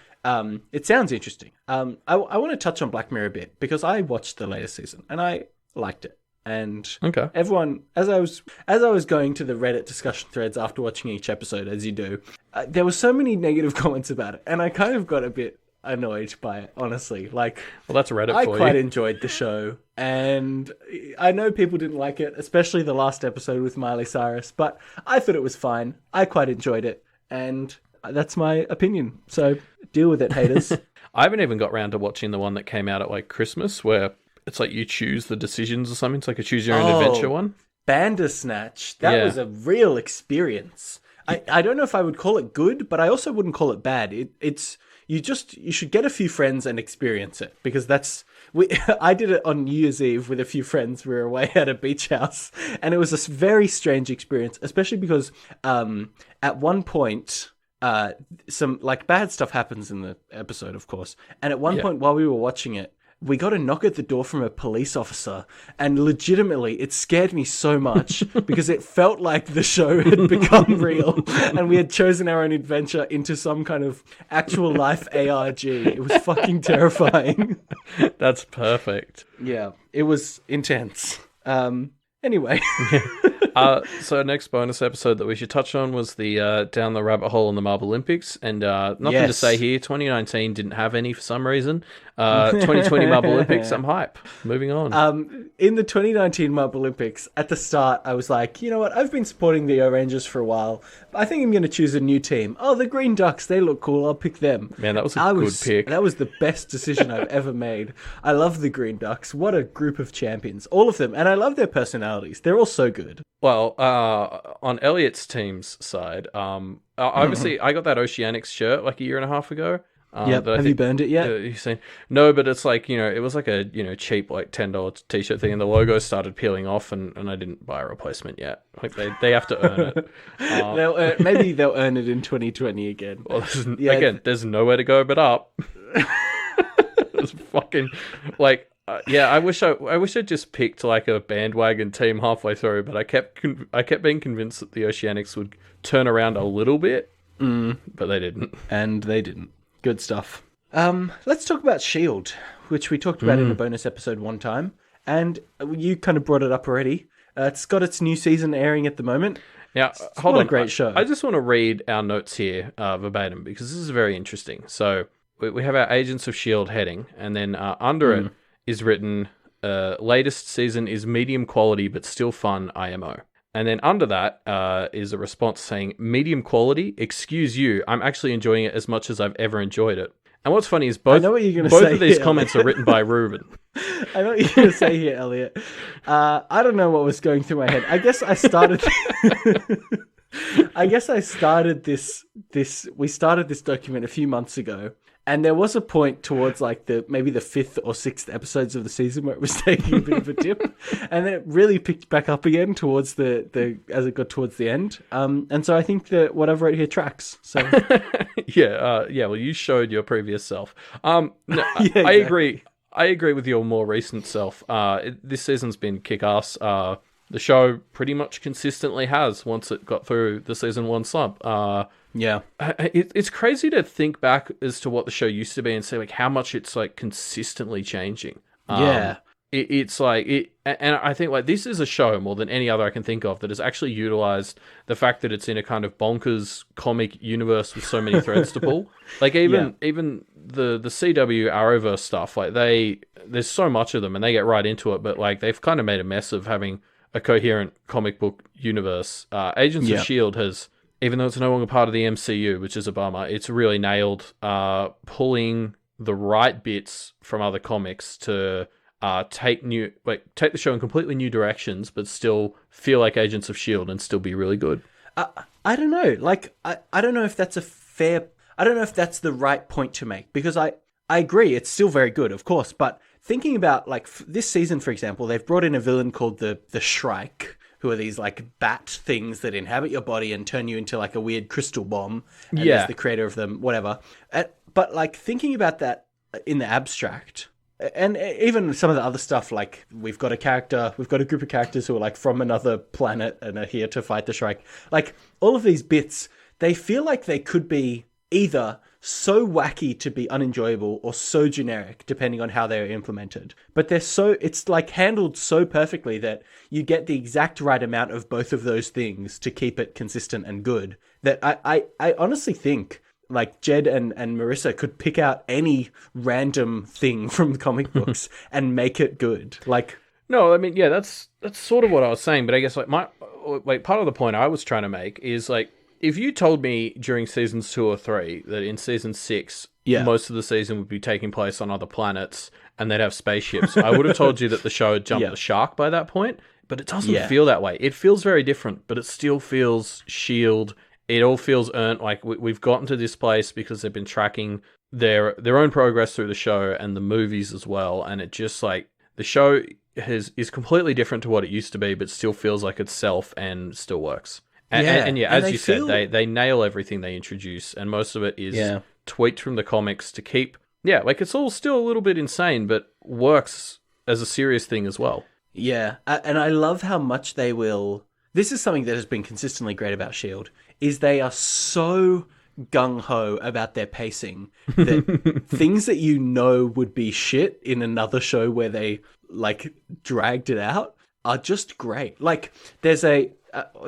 it sounds interesting. I want to touch on Black Mirror a bit, because I watched the latest season and I liked it. And everyone, as I was going to the Reddit discussion threads after watching each episode, as you do, there were so many negative comments about it, and I kind of got a bit annoyed by it, honestly. Like, well, that's Reddit for you. I quite enjoyed the show, and I know people didn't like it, especially the last episode with Miley Cyrus, but I thought it was fine. I quite enjoyed it, and that's my opinion. So deal with it, haters. I haven't even got around to watching the one that came out at, like, Christmas, where it's like you choose the decisions or something. It's like a choose your own adventure one. Bandersnatch. That was a real experience. I don't know if I would call it good, but I also wouldn't call it bad. You should get a few friends and experience it, because I did it on New Year's Eve with a few friends. We were away at a beach house, and it was a very strange experience, especially because at one point some, like, bad stuff happens in the episode, of course. And at one point while we were watching it, we got a knock at the door from a police officer, and legitimately it scared me so much because it felt like the show had become real and we had chosen our own adventure into some kind of actual life ARG. It was fucking terrifying. That's perfect. Yeah, it was intense. Anyway. So next bonus episode that we should touch on was the Down the Rabbit Hole in the Marblympics, and nothing to say here. 2019 didn't have any for some reason. 2020 Marblympics, I'm hype. Moving on. In the 2019 Marblympics, at the start, I was like, you know what? I've been supporting the Rangers for a while. I think I'm going to choose a new team. Oh, the Green Ducks, they look cool. I'll pick them. Man, that was a good pick. That was the best decision I've ever made. I love the Green Ducks. What a group of champions. All of them. And I love their personalities. They're all so good. Well, on Elliot's team's side, obviously I got that Oceanics shirt like a year and a half ago. Have you burned it yet? You've seen? No, but it's like, it was like a cheap, like, $10 t-shirt thing, and the logo started peeling off, and I didn't buy a replacement yet. Like, they have to earn it. Maybe they'll earn it in 2020 again. Well, again, there's nowhere to go but up. It's fucking like. I wish I just picked, like, a bandwagon team halfway through, but I kept being convinced that the Oceanics would turn around a little bit, but they didn't. And they didn't. Good stuff. Let's talk about S.H.I.E.L.D, which we talked about in a bonus episode one time, and you kind of brought it up already. It's got its new season airing at the moment. Now, hold on. A great show. I just want to read our notes here verbatim, because this is very interesting. So we have our Agents of S.H.I.E.L.D heading, and then under it is written, latest season is medium quality but still fun IMO. And then under that is a response saying, medium quality, excuse you, I'm actually enjoying it as much as I've ever enjoyed it. And what's funny is both of these comments are written by Ruben. I know what you're going to say here, Elliot. I don't know what was going through my head. I guess I started... We started this document a few months ago, and there was a point towards, like, maybe the 5th or 6th episodes of the season where it was taking a bit of a dip, and then it really picked back up again towards as it got towards the end. And so I think that what I've wrote here tracks. So yeah. Well, you showed your previous self. No, I agree. I agree with your more recent self. This season's been kick-ass. The show pretty much consistently has once it got through the season 1 slump. Yeah. It's crazy to think back as to what the show used to be and say like how much it's like consistently changing. Yeah. It's like it, and I think like this is a show more than any other I can think of that has actually utilized the fact that it's in a kind of bonkers comic universe with so many threads to pull. Like even the CW Arrowverse stuff, like there's so much of them and they get right into it, but like they've kind of made a mess of having a coherent comic book universe. Agents of S.H.I.E.L.D. has, even though it's no longer part of the MCU, which is a bummer, it's really nailed pulling the right bits from other comics to take the show in completely new directions, but still feel like Agents of S.H.I.E.L.D. and still be really good. I don't know. Like, I don't know if that's I don't know if that's the right point to make, because I agree, it's still very good, of course, but thinking about, like, this season, for example, they've brought in a villain called the S.H.I.E.L.D, who are these, like, bat things that inhabit your body and turn you into, like, a weird crystal bomb. And there's the creator of them, whatever. But, like, thinking about that in the abstract, and even some of the other stuff, like, we've got a group of characters who are, like, from another planet and are here to fight the S.H.I.E.L.D. Like, all of these bits, they feel like they could be either so wacky to be unenjoyable or so generic, depending on how they're implemented. But it's like handled so perfectly that you get the exact right amount of both of those things to keep it consistent and good. That I honestly think, like, Jed and Marissa could pick out any random thing from the comic books and make it good. Like, no, I mean, yeah, that's sort of what I was saying, but I guess like part of the point I was trying to make is like, if you told me during seasons 2 or 3 that in season 6, most of the season would be taking place on other planets and they'd have spaceships, I would have told you that the show had jumped the shark by that point, but it doesn't feel that way. It feels very different, but it still feels S.H.I.E.L.D. It all feels earned. Like we've gotten to this place because they've been tracking their own progress through the show and the movies as well, and it just like the show is completely different to what it used to be, but still feels like itself and still works. And as you said, they nail everything they introduce, and most of it is tweaked from the comics to keep... Yeah, like it's all still a little bit insane, but works as a serious thing as well. Yeah, and I love how much they will... This is something that has been consistently great about S.H.I.E.L.D, is they are so gung-ho about their pacing that things that you know would be shit in another show where they, like, dragged it out are just great. Like, there's a...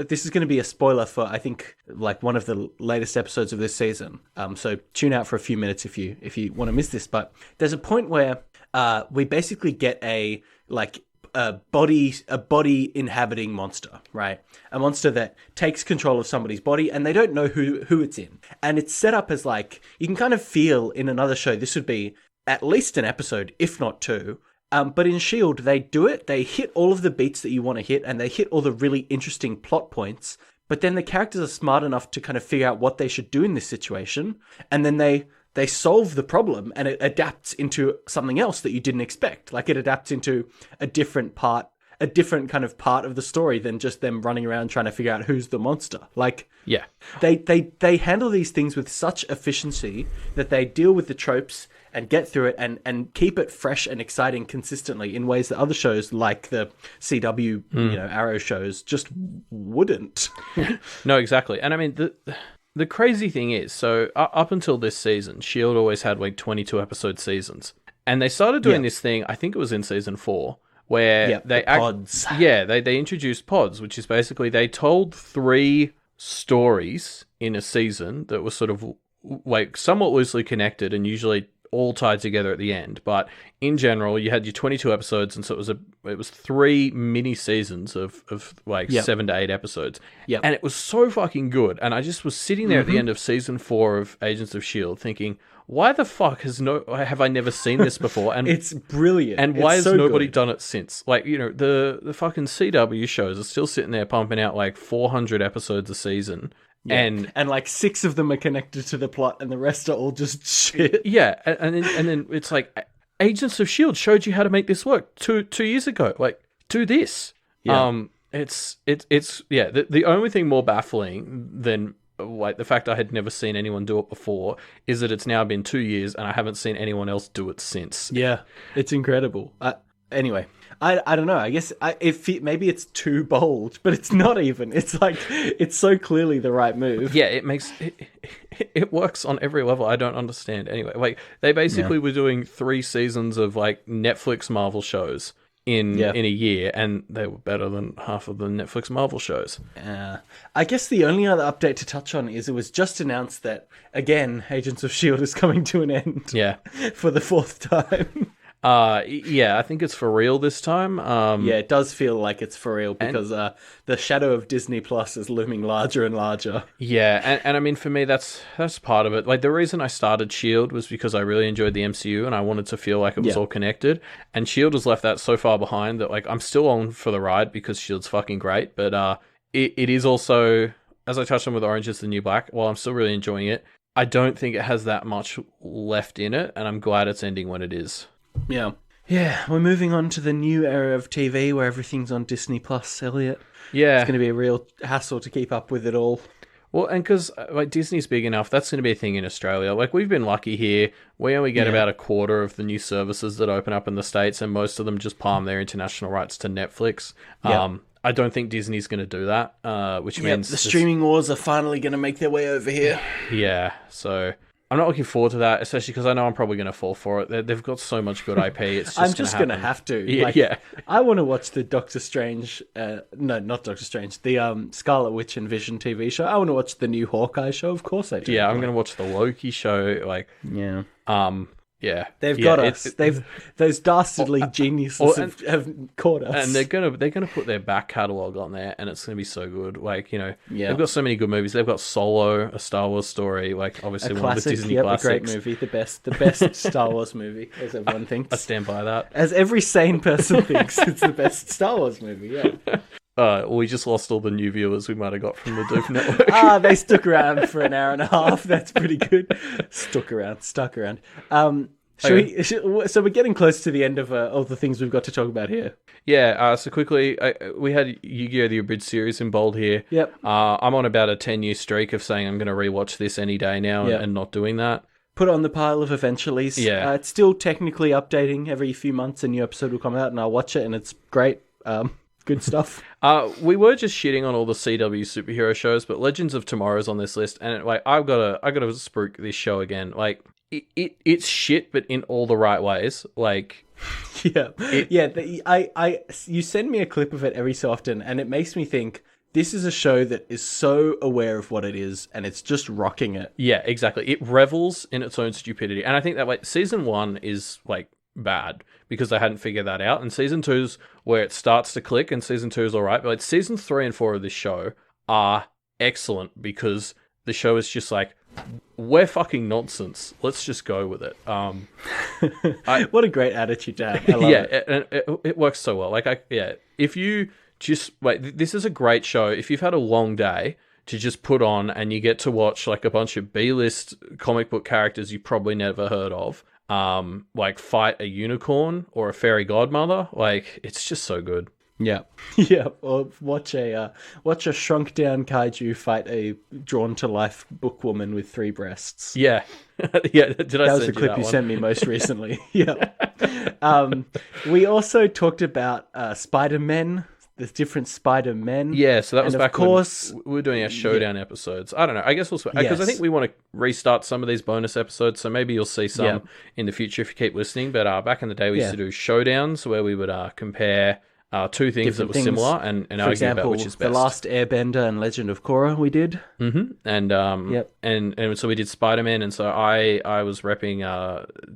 this is going to be a spoiler for, I think, like one of the latest episodes of this season. So tune out for a few minutes if you want to miss this. But there's a point where we basically get a body inhabiting monster, right? A monster that takes control of somebody's body and they don't know who it's in. And it's set up as like, you can kind of feel in another show this would be at least an episode, if not 2. But in S.H.I.E.L.D, they do it. They hit all of the beats that you want to hit, and they hit all the really interesting plot points. But then the characters are smart enough to kind of figure out what they should do in this situation, and then they solve the problem, and it adapts into something else that you didn't expect. Like, it adapts into a different kind of part of the story than just them running around trying to figure out who's the monster. Like, yeah, they handle these things with such efficiency that they deal with the tropes and get through it and keep it fresh and exciting consistently in ways that other shows like the CW, Arrow shows just wouldn't. No, exactly. And I mean, the crazy thing is, so up until this season, S.H.I.E.L.D. always had like 22 episode seasons. And they started doing this thing, I think it was in season 4, where pods. They introduced pods, which is basically they told 3 stories in a season that were sort of like somewhat loosely connected and usually all tied together at the end. But in general, you had your 22 episodes, and so it was 3 mini seasons of 7 to 8 episodes. Yep. And it was so fucking good. And I just was sitting there at the end of season 4 of Agents of S.H.I.E.L.D. thinking, why the fuck have I never seen this before? And it's brilliant. And why has nobody done it since? Like, the fucking CW shows are still sitting there pumping out like 400 episodes a season. Yeah. And like 6 of them are connected to the plot and the rest are all just shit. Yeah, and then it's like Agents of S.H.I.E.L.D. showed you how to make this work 2 years ago. Like, do this. Yeah. The only thing more baffling than like the fact I had never seen anyone do it before is that it's now been 2 years and I haven't seen anyone else do it since. Yeah, it's incredible. Anyway, I don't know. I guess maybe it's too bold, but it's not even. It's like, it's so clearly the right move. Yeah, it works on every level. I don't understand. Anyway, like they basically were doing 3 seasons of like Netflix Marvel shows in a year, and they were better than half of the Netflix Marvel shows. I guess the only other update to touch on is it was just announced that, again, Agents of S.H.I.E.L.D. is coming to an end. Yeah. For the 4th time. Yeah, I think it's for real this time. Yeah, it does feel like it's for real because the shadow of Disney Plus is looming larger and larger. Yeah, and I mean, for me, that's part of it. Like, the reason I started S.H.I.E.L.D. was because I really enjoyed the MCU and I wanted to feel like it was all connected. And S.H.I.E.L.D. has left that so far behind that, like, I'm still on for the ride because S.H.I.E.L.D.'s fucking great. But it is also, as I touched on with Orange is the New Black, while I'm still really enjoying it, I don't think it has that much left in it, and I'm glad it's ending when it is. Yeah. Yeah, we're moving on to the new era of TV where everything's on Disney Plus, Elliot. Yeah. It's going to be a real hassle to keep up with it all. Well, and because like Disney's big enough, that's going to be a thing in Australia. Like, we've been lucky here. We only get about a quarter of the new services that open up in the States, and most of them just palm their international rights to Netflix. Yep. I don't think Disney's going to do that, which means... the streaming wars are finally going to make their way over here. Yeah, so... I'm not looking forward to that, especially because I know I'm probably going to fall for it. They've got so much good IP. It's just I'm just going to have to. Yeah. I want to watch the Doctor Strange... no, not Doctor Strange. The Scarlet Witch and Vision TV show. I want to watch the new Hawkeye show. Of course I do. Yeah, I'm going to watch the Loki show. Like, yeah. Yeah, they've got us. Those dastardly geniuses have caught us, and they're gonna put their back catalogue on there, and it's gonna be so good. Like, you know, they've got so many good movies. They've got Solo, a Star Wars story, like obviously one of the Disney classics. A great movie, the best Star Wars movie, as everyone thinks. I stand by that. As every sane person thinks, it's the best Star Wars movie. Yeah. We just lost all the new viewers we might have got from the Doof Network. They stuck around for an hour and a half. That's pretty good. Stuck around. So we're getting close to the end of all the things we've got to talk about here. Yeah, so quickly, we had Yu-Gi-Oh! The Abridged series in bold here. Yep. I'm on about a 10-year streak of saying I'm going to rewatch this any day now and not doing that. Put it on the pile of eventuallys. Yeah. It's still technically updating. Every few months a new episode will come out and I'll watch it and it's great. Good stuff. We were just shitting on all the CW superhero shows, but Legends of Tomorrow's on this list, and I've got to spruik this show again. Like, it's shit, but in all the right ways. Like, you send me a clip of it every so often, and it makes me think this is a show that is so aware of what it is, and it's just rocking it. Yeah, exactly. It revels in its own stupidity, and I think that like season 1 is like bad because they hadn't figured that out, and season 2's where it starts to click, and season 2 is all right, but like season 3 and 4 of this show are excellent because the show is just like, we're fucking nonsense. Let's just go with it. What a great attitude to have. I love it. And it works so well. If you just this is a great show. If you've had a long day to just put on and you get to watch like a bunch of B-list comic book characters you probably never heard of, like fight a unicorn or a fairy godmother, like it's just so good. Yeah, or watch a shrunk down kaiju fight a drawn to life bookwoman with 3 breasts. Yeah, That was the clip you sent me most recently. Yeah. We also talked about Spidermen. There's different Spider-Men. Yeah, so that was back when we were doing our showdown Yeah. episodes. I don't know. I guess we'll... Because I think we want to restart some of these bonus episodes, so maybe you'll see some in the future if you keep listening. But back in the day, we used to do showdowns where we would compare two things that were similar and argue about which is best. The Last Airbender and Legend of Korra we did. Mm-hmm. And so we did Spider-Man, and so I was repping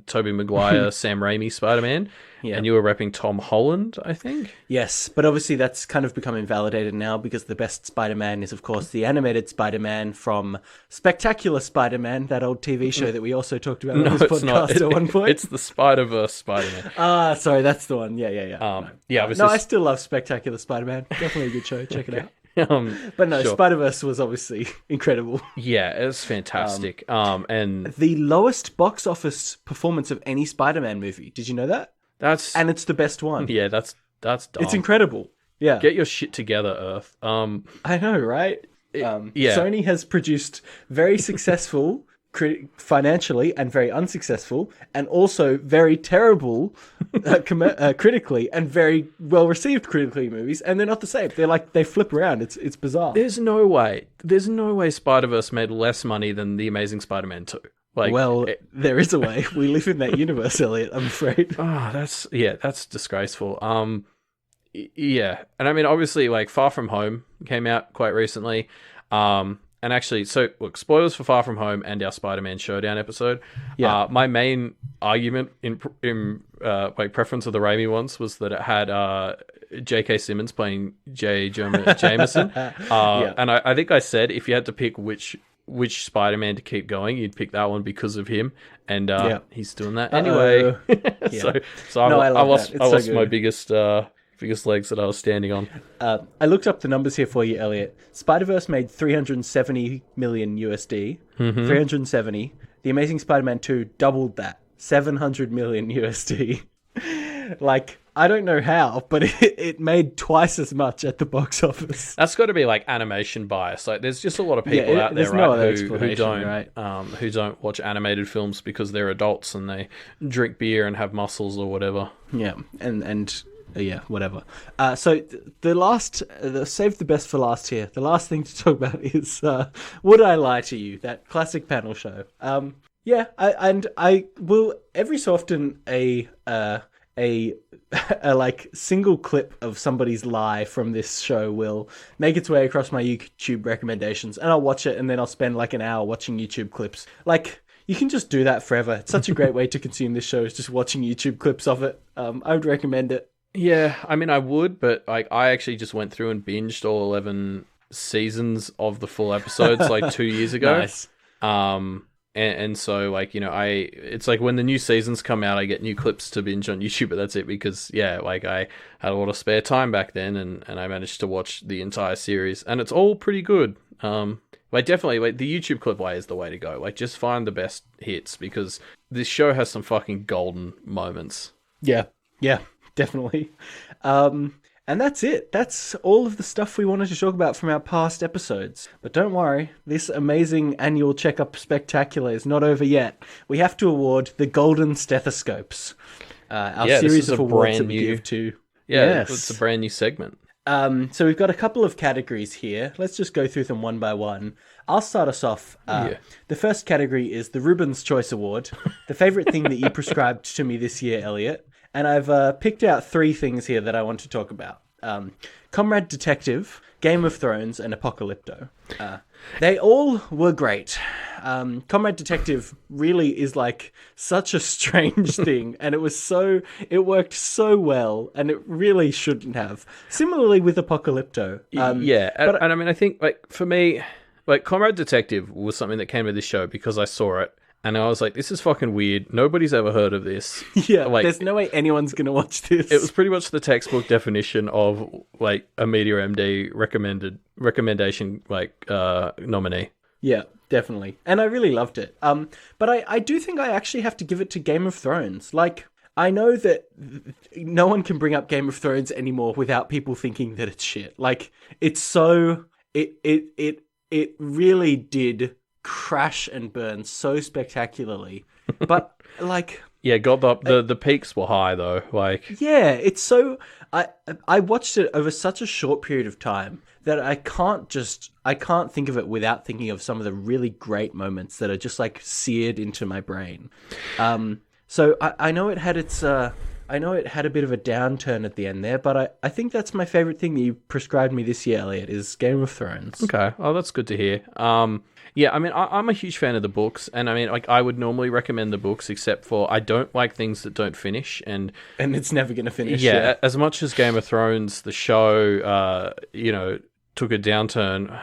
Tobey Maguire, Sam Raimi Spider-Man. Yeah. And you were repping Tom Holland, I think? Yes, but obviously that's kind of become invalidated now because the best Spider-Man is, of course, the animated Spider-Man from Spectacular Spider-Man, that old TV show that we also talked about on this podcast at one point. It's the Spider-Verse Spider-Man. Sorry, that's the one. Yeah. I still love Spectacular Spider-Man. Definitely a good show. Check it out. But no, sure. Spider-Verse was obviously incredible. Yeah, it was fantastic. And the lowest box office performance of any Spider-Man movie. Did you know that? And it's the best one. Yeah, that's dumb. It's incredible. Yeah. Get your shit together, Earth. I know, right? Sony has produced very successful financially and very unsuccessful, and also very terrible critically and very well received critically movies, and they're not the same. They flip around. It's bizarre. There's no way Spider-Verse made less money than The Amazing Spider-Man 2. There is a way. We live in that universe, Elliot, I'm afraid. That's disgraceful. And I mean, obviously, like, Far From Home came out quite recently. And actually, so look, spoilers for Far From Home and our Spider-Man Showdown episode. Yeah. My main argument in preference of the Raimi ones was that it had J.K. Simmons playing J. Jonah Jameson. And I think I said if you had to pick which Spider-Man to keep going, you'd pick that one because of him. And he's doing that anyway. I lost my biggest legs that I was standing on. I looked up the numbers here for you, Elliot. Spider-Verse made $370 million USD. 370. The Amazing Spider-Man 2 doubled that. $700 million USD. Like, I don't know how, but it made twice as much at the box office. That's got to be like animation bias. Like, there's just a lot of people out there, who don't watch animated films because they're adults and they drink beer and have muscles or whatever. Yeah, whatever. So save the best for last here. The last thing to talk about is Would I Lie to You? That classic panel show. I will every so often a like single clip of somebody's lie from this show will make its way across my YouTube recommendations, and I'll watch it, and then I'll spend like an hour watching YouTube clips. Like, you can just do that forever. It's such a great way to consume this show, is just watching YouTube clips of it. I would recommend it. Yeah, I mean, I would, but like, I actually just went through and binged all 11 seasons of the full episodes like 2 years ago. Nice. And so, like, you know, it's like when the new seasons come out, I get new clips to binge on YouTube, but that's it, because, like, I had a lot of spare time back then, and I managed to watch the entire series, and it's all pretty good. Definitely, like, the YouTube clip way is the way to go. Like, just find the best hits, because this show has some fucking golden moments. Yeah, definitely. And that's it. That's all of the stuff we wanted to talk about from our past episodes. But don't worry, this amazing annual Checkup spectacular is not over yet. We have to award the Golden Stethoscopes, our series of awards that we give to... Yes. It's a brand new segment. So we've got a couple of categories here. Let's just go through them one by one. I'll start us off. The first category is the Rubens Choice Award, the favourite thing that you prescribed to me this year, Elliot. And I've picked out 3 things here that I want to talk about. Comrade Detective, Game of Thrones, and Apocalypto. They all were great. Comrade Detective really is like such a strange thing, and it worked so well, and it really shouldn't have. Similarly with Apocalypto. And I mean, I think, like, for me, like, Comrade Detective was something that came to this show because I saw it. And I was like, this is fucking weird. Nobody's ever heard of this. Yeah, like, there's no way anyone's going to watch this. It was pretty much the textbook definition of, like, a Media MD recommendation, like, nominee. Yeah, definitely. And I really loved it. But I do think I actually have to give it to Game of Thrones. Like, I know that no one can bring up Game of Thrones anymore without people thinking that it's shit. Like, it's so... It really did... crash and burn so spectacularly, but like, the peaks were high though. Like, it's so I watched it over such a short period of time that I can't think of it without thinking of some of the really great moments that are just like seared into my brain. So I know it had a bit of a downturn at the end there, but I think that's my favorite thing that you prescribed me this year, Elliot, is Game of Thrones. Okay. Oh, that's good to hear. I mean, I'm a huge fan of the books, and I mean, like, I would normally recommend the books, except for I don't like things that don't finish, and it's never going to finish. Yeah, as much as Game of Thrones, the show, took a downturn,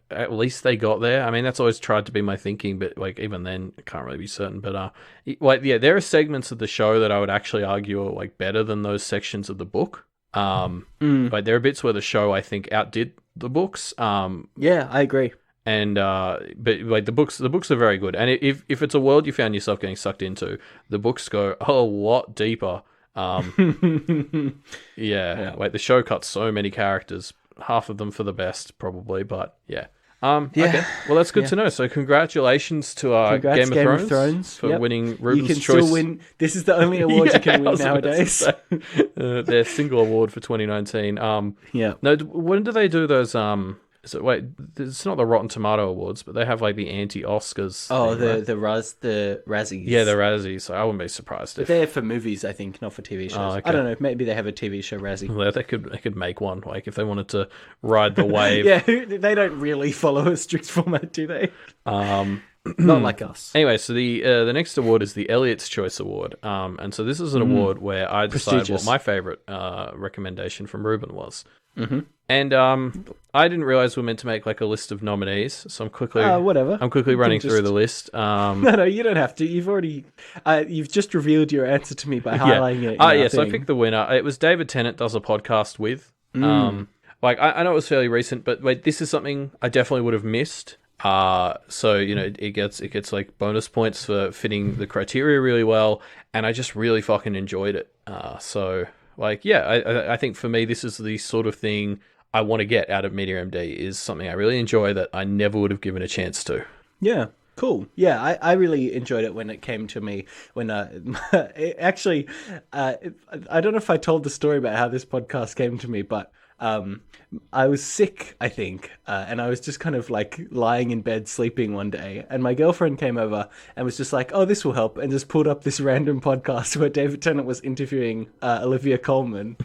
at least they got there. I mean, that's always tried to be my thinking, but, like, even then, I can't really be certain. But, there are segments of the show that I would actually argue are, like, better than those sections of the book. Like, there are bits where the show, I think, outdid the books. Yeah, I agree. And but like the books are very good, and if it's a world you found yourself getting sucked into, the books go a lot deeper. Like, the show cuts so many characters half of them for the best, probably. But yeah. Okay. Well, that's good to know. So congratulations to Game of Thrones for winning Ruben's You can Choice. still win. This is the only award you can win nowadays. Their single award for 2019. Yeah. No, when do they do those? Wait, it's not the Rotten Tomato Awards, but they have like the anti-Oscars. Oh, thing, right? the Razzies. Yeah, the Razzies. So I wouldn't be surprised if they're for movies, I think, not for TV shows. Okay. I don't know. Maybe they have a TV show Razzie. Well, they could make one, like if they wanted to ride the wave. Yeah, they don't really follow a strict format, do they? Not like us. Anyway, so the next award is the Elliot's Choice Award, and so this is an award where I decided what my favorite recommendation from Ruben was. Mm-hmm. And I didn't realize we were meant to make like a list of nominees, so I'm quickly running through the list. No, you don't have to. You've already you've just revealed your answer to me by highlighting it. So I picked the winner. It was David Tennant does a podcast with. Like I know it was fairly recent, but wait, this is something I definitely would have missed. So it gets like bonus points for fitting the criteria really well, and I just really fucking enjoyed it. So like I think for me this is the sort of thing I want to get out of Media MD, is something I really enjoy that I never would have given a chance to. Yeah. Cool. Yeah, I really enjoyed it when it came to me. When actually, I don't know if I told the story about how this podcast came to me, but I was sick, I think, and I was just kind of like lying in bed sleeping one day, and my girlfriend came over and was just like, "Oh, this will help," and just pulled up this random podcast where David Tennant was interviewing Olivia Colman,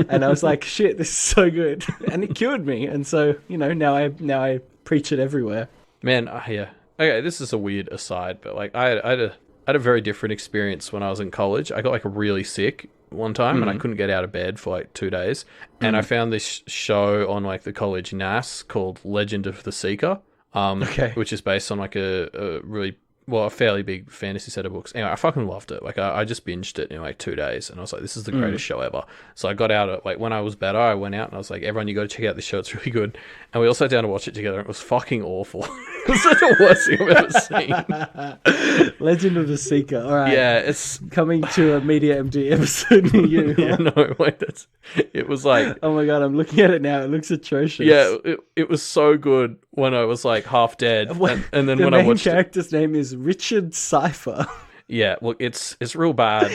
and I was like, "Shit, this is so good," and it cured me, and so now I preach it everywhere. Man, yeah. Okay, this is a weird aside, but like I had a very different experience when I was in college. I got like really sick one time and I couldn't get out of bed for like 2 days. And I found this show on like the college NAS called Legend of the Seeker, which is based on like a fairly big fantasy set of books. Anyway, I fucking loved it. Like I just binged it in like 2 days and I was like, this is the greatest show ever. So I got out like when I was better, I went out and I was like, everyone, you got to check out this show. It's really good. And we all sat down to watch it together. And it was fucking awful. It was like the worst thing I've ever seen. Legend of the Seeker. All right. Yeah, it's coming to a Media MD episode near you. Yeah, no, wait, it was like, oh my God, I'm looking at it now. It looks atrocious. Yeah, it was so good when I was like half dead. And then when I watched the main character's name is Richard Cypher. Yeah, look, it's real bad.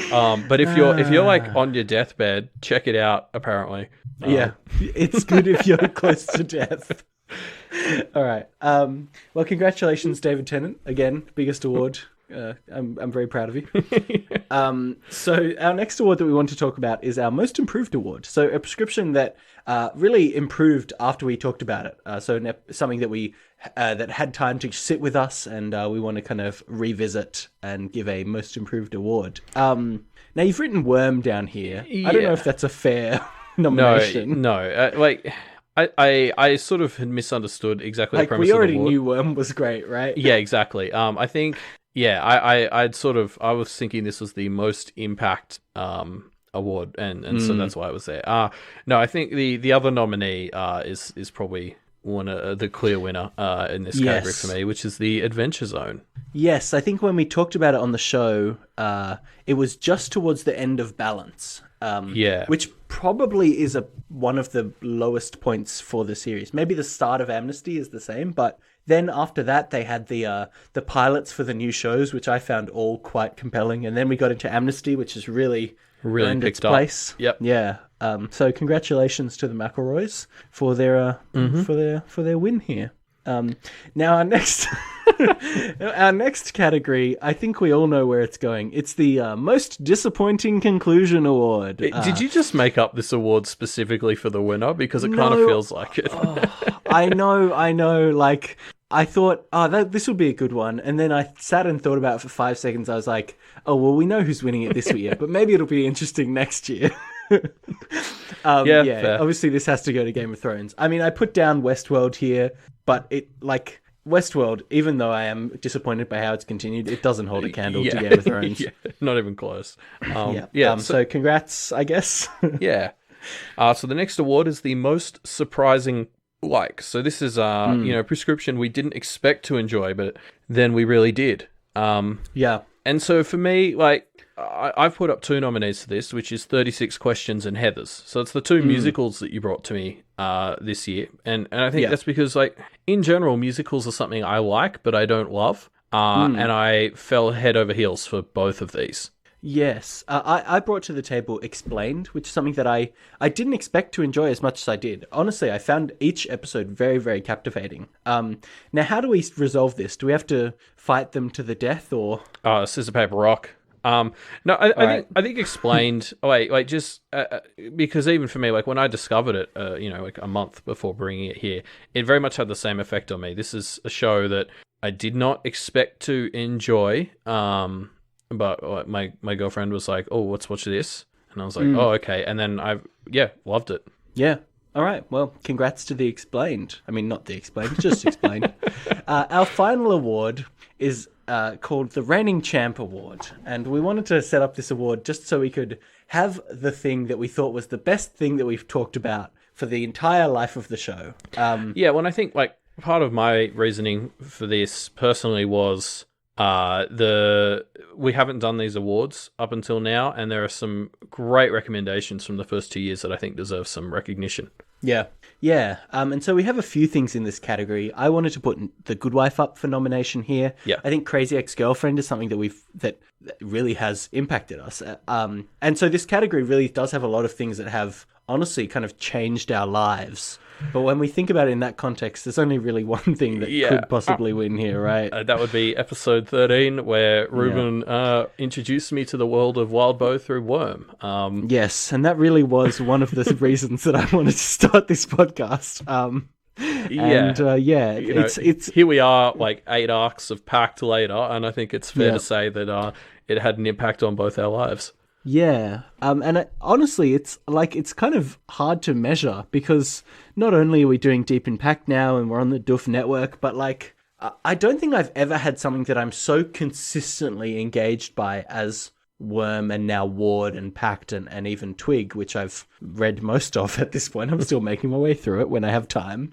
But if you're like on your deathbed, check it out. Apparently, yeah, it's good if you're close to death. All right. Well, congratulations, David Tennant. Again, biggest award. I'm very proud of you. So our next award that we want to talk about is our Most Improved Award. So a prescription that really improved after we talked about it. Something that we that had time to sit with us, and we want to kind of revisit and give a Most Improved Award. Now you've written Worm down here. Yeah. I don't know if that's a fair nomination. No. I sort of had misunderstood exactly the premise of the award. We already knew Worm was great, right? Yeah, exactly. I think, I was thinking this was the most impact award, and so that's why it was there. No, I think the other nominee is probably the clear winner in this category for me, which is the Adventure Zone. Yes, I think when we talked about it on the show, it was just towards the end of Balance. Which probably is one of the lowest points for the series. Maybe the start of Amnesty is the same, but then after that they had the pilots for the new shows, which I found all quite compelling, and then we got into Amnesty, which is really earned its place. Yep. Yeah. So congratulations to the McElroys for their for their win here. Now our next category, I think we all know where it's going. It's the Most Disappointing Conclusion Award. Did you just make up this award specifically for the winner? Because it kind of feels like it. I know. Like, I thought, this would be a good one. And then I sat and thought about it for 5 seconds. I was like, oh, well, we know who's winning it this year, but maybe it'll be interesting next year. Fair. Obviously this has to go to Game of Thrones. I mean, I put down Westworld here, but Westworld, even though I am disappointed by how it's continued, it doesn't hold a candle to Game of Thrones. Not even close. So congrats, I guess. Yeah. So the next award is the Most Surprising Like. So this is prescription we didn't expect to enjoy, but then we really did. And so for me, like, I've put up 2 nominees for this, which is 36 Questions and Heathers. So it's the 2 musicals that you brought to me this year. And I think that's because, like, in general, musicals are something I like, but I don't love. And I fell head over heels for both of these. Yes. I brought to the table Explained, which is something that I didn't expect to enjoy as much as I did. Honestly, I found each episode very, very captivating. Now, how do we resolve this? Do we have to fight them to the death, or... Scissor, paper, rock. No, I think Explained. Just because even for me, like when I discovered it, like a month before bringing it here, it very much had the same effect on me. This is a show that I did not expect to enjoy. But my girlfriend was like, "Oh, let's watch this," and I was like, "Oh, okay." And then loved it. Yeah. All right. Well, congrats to the Explained. I mean, not the Explained, just Explained. Our final award is called the Reigning Champ Award, and we wanted to set up this award just so we could have the thing that we thought was the best thing that we've talked about for the entire life of the show. When I think like part of my reasoning for this personally was we haven't done these awards up until now, and there are some great recommendations from the first 2 years that I think deserve some recognition. Yeah. And so we have a few things in this category. I wanted to put The Good Wife up for nomination here. Yeah. I think Crazy Ex-Girlfriend is something that really has impacted us. And so this category really does have a lot of things that have honestly kind of changed our lives. But when we think about it in that context, there's only really one thing that could possibly win here, right? That would be episode 13, where Ruben introduced me to the world of Wildbow through Worm. Yes, and that really was one of the reasons that I wanted to start this podcast. It's here we are, like 8 arcs of Pact later, and I think it's fair to say that it had an impact on both our lives. Yeah, honestly, it's kind of hard to measure, because not only are we doing Deep Impact now and we're on the Doof network, but like I don't think I've ever had something that I'm so consistently engaged by as Worm, and now Ward and Pact and even Twig, which I've read most of at this point. I'm still making my way through it when I have time.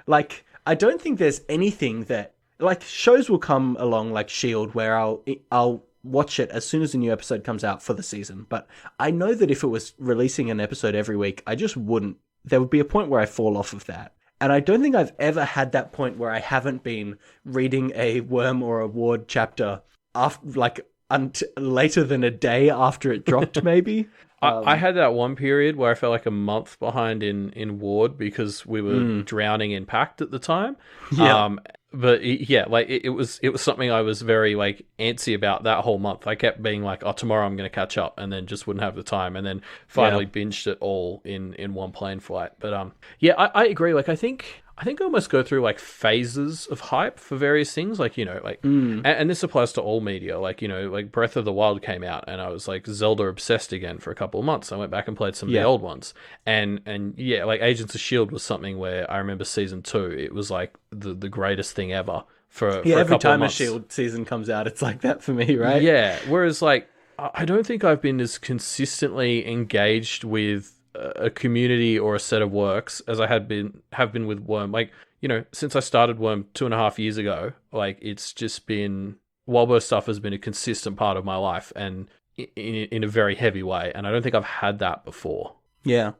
Like, I don't think there's anything that, like, shows will come along like S.H.I.E.L.D. where I'll watch it as soon as a new episode comes out for the season. But I know that if it was releasing an episode every week, I just wouldn't. There would be a point where I fall off of that. And I don't think I've ever had that point where I haven't been reading a Worm or a Ward chapter later than a day after it dropped, maybe. I had that one period where I felt like a month behind in Ward because we were drowning in Pact at the time. Yeah. But it was something I was very like antsy about that whole month. I kept being like, oh, tomorrow I'm going to catch up, and then just wouldn't have the time, and then finally binged it all in one plane flight. But I agree. Like I think I almost go through like phases of hype for various things, like, and this applies to all media. Like, like Breath of the Wild came out and I was like Zelda obsessed again for a couple of months. I went back and played some of the old ones, and like Agents of S.H.I.E.L.D. was something where I remember season 2, it was like the greatest thing ever for a couple every time of months. a S.H.I.E.L.D. season comes out, it's like that for me, right? Yeah. Whereas like, I don't think I've been as consistently engaged with a community or a set of works as I have been with Worm. Like, since I started Worm 2.5 years ago, like it's just been, Wildbow stuff has been a consistent part of my life, and in a very heavy way. And I don't think I've had that before. Yeah.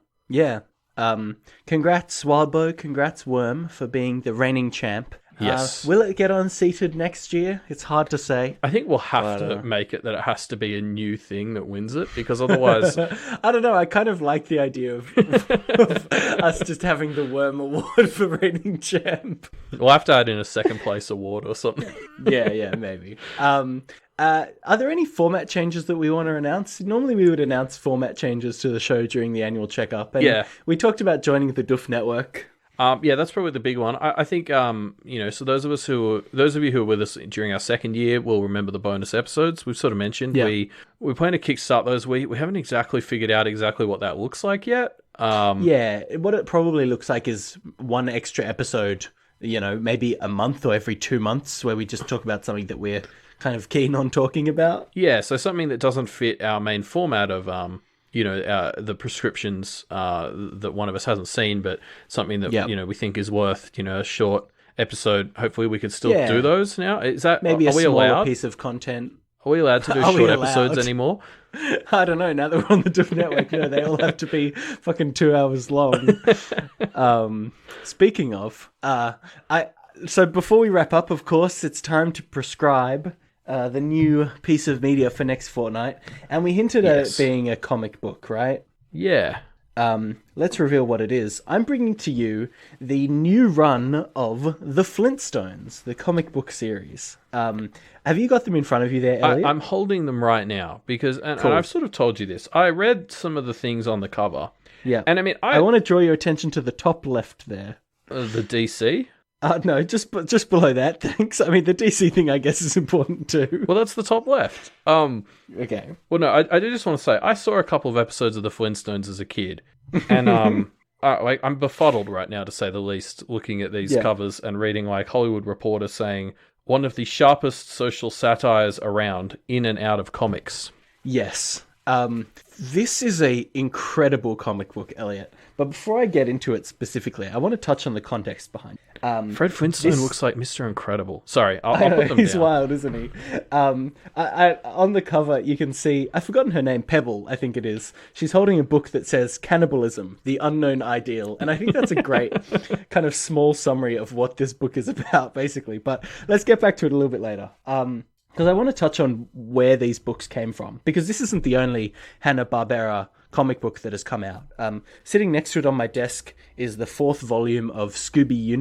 Congrats Wildbow, congrats Worm for being the reigning champ. Yes. Will it get unseated next year? It's hard to say. I think we'll have to make it that it has to be a new thing that wins it, because otherwise... I don't know. I kind of like the idea of us just having the Worm Award for reigning champ. We'll have to add in a second place award or something. Yeah, maybe. Are there any format changes that we want to announce? Normally we would announce format changes to the show during the annual checkup. And we talked about joining the Doof network. That's probably the big one. I think, so those of you who are with us during our second year will remember the bonus episodes. We've sort of mentioned we plan to kickstart those. We haven't exactly figured out exactly what that looks like yet. What it probably looks like is one extra episode, maybe a month or every 2 months, where we just talk about something that we're kind of keen on talking about. Yeah, so something that doesn't fit our main format of the prescriptions that one of us hasn't seen, but something that we think is worth a short episode. Hopefully we could still do those now. Is that maybe a we smaller allowed? Piece of content? Are we allowed to do short episodes anymore? I don't know. Now that we're on the Diff Network, they all have to be fucking 2 hours long. Speaking of, so before we wrap up, of course, it's time to prescribe the new piece of media for next fortnight. And we hinted at it being a comic book, right? Yeah. Let's reveal what it is. I'm bringing to you the new run of The Flintstones, the comic book series. Have you got them in front of you there, Elliot? I'm holding them right now because, and I've sort of told you this. I read some of the things on the cover. Yeah. And I mean, I want to draw your attention to the top left there. The DC? No, just below that, thanks. I mean, the DC thing, I guess, is important too. Well, that's the top left. Okay. Well, no, I do just want to say, I saw a couple of episodes of The Flintstones as a kid, and I'm befuddled right now, to say the least, looking at these covers and reading like Hollywood Reporter saying, one of the sharpest social satires around in and out of comics. Yes. This is a incredible comic book, Elliot. But before I get into it specifically, I want to touch on the context behind it. Fred Flintstone looks like Mr. Incredible. Sorry, I'll put them he's down. wild, isn't he? On the cover, you can see, I've forgotten her name, Pebble, I think it is. She's holding a book that says Cannibalism, the Unknown Ideal. And I think that's a great kind of small summary of what this book is about, basically. But let's get back to it a little bit later. Because I want to touch on where these books came from. Because this isn't the only Hanna-Barbera comic book that has come out. Sitting next to it on my desk is the 4th volume of Scooby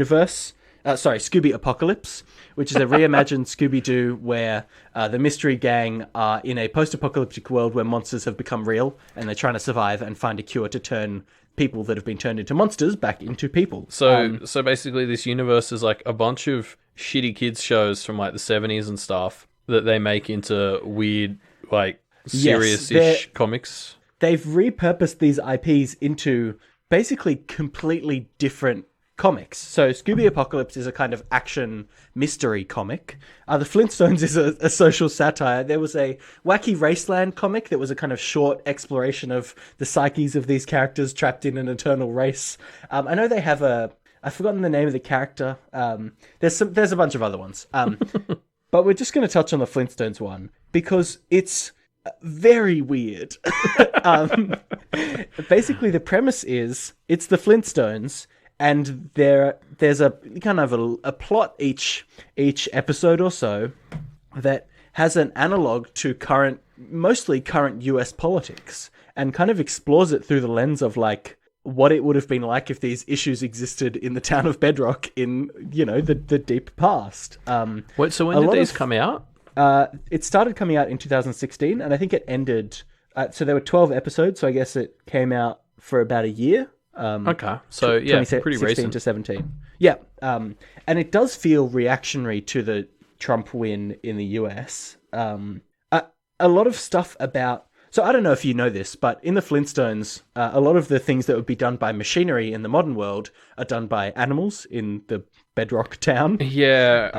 Apocalypse, which is a reimagined Scooby-Doo where the mystery gang are in a post-apocalyptic world where monsters have become real and they're trying to survive and find a cure to turn people that have been turned into monsters back into people. So basically this universe is like a bunch of shitty kids shows from like the 70s and stuff that they make into weird, like, serious-ish comics. They've repurposed these IPs into basically completely different comics. So Scooby Apocalypse is a kind of action mystery comic. The Flintstones is a social satire. There was a Wacky Raceland comic that was a kind of short exploration of the psyches of these characters trapped in an eternal race. I know they have I've forgotten the name of the character. There's a bunch of other ones. But we're just going to touch on the Flintstones one because it's very weird. Basically, the premise is it's the Flintstones, and there's a kind of a plot each episode or so that has an analog to mostly current US politics, and kind of explores it through the lens of like what it would have been like if these issues existed in the town of Bedrock in, the deep past. Wait, so when did these come out? It started coming out in 2016, and I think it ended... so there were 12 episodes, so I guess it came out for about a year. Okay, so pretty recent. To 17. Yeah, and it does feel reactionary to the Trump win in the US. A lot of stuff about... So I don't know if you know this, but in the Flintstones, a lot of the things that would be done by machinery in the modern world are done by animals in the Bedrock town. Yeah,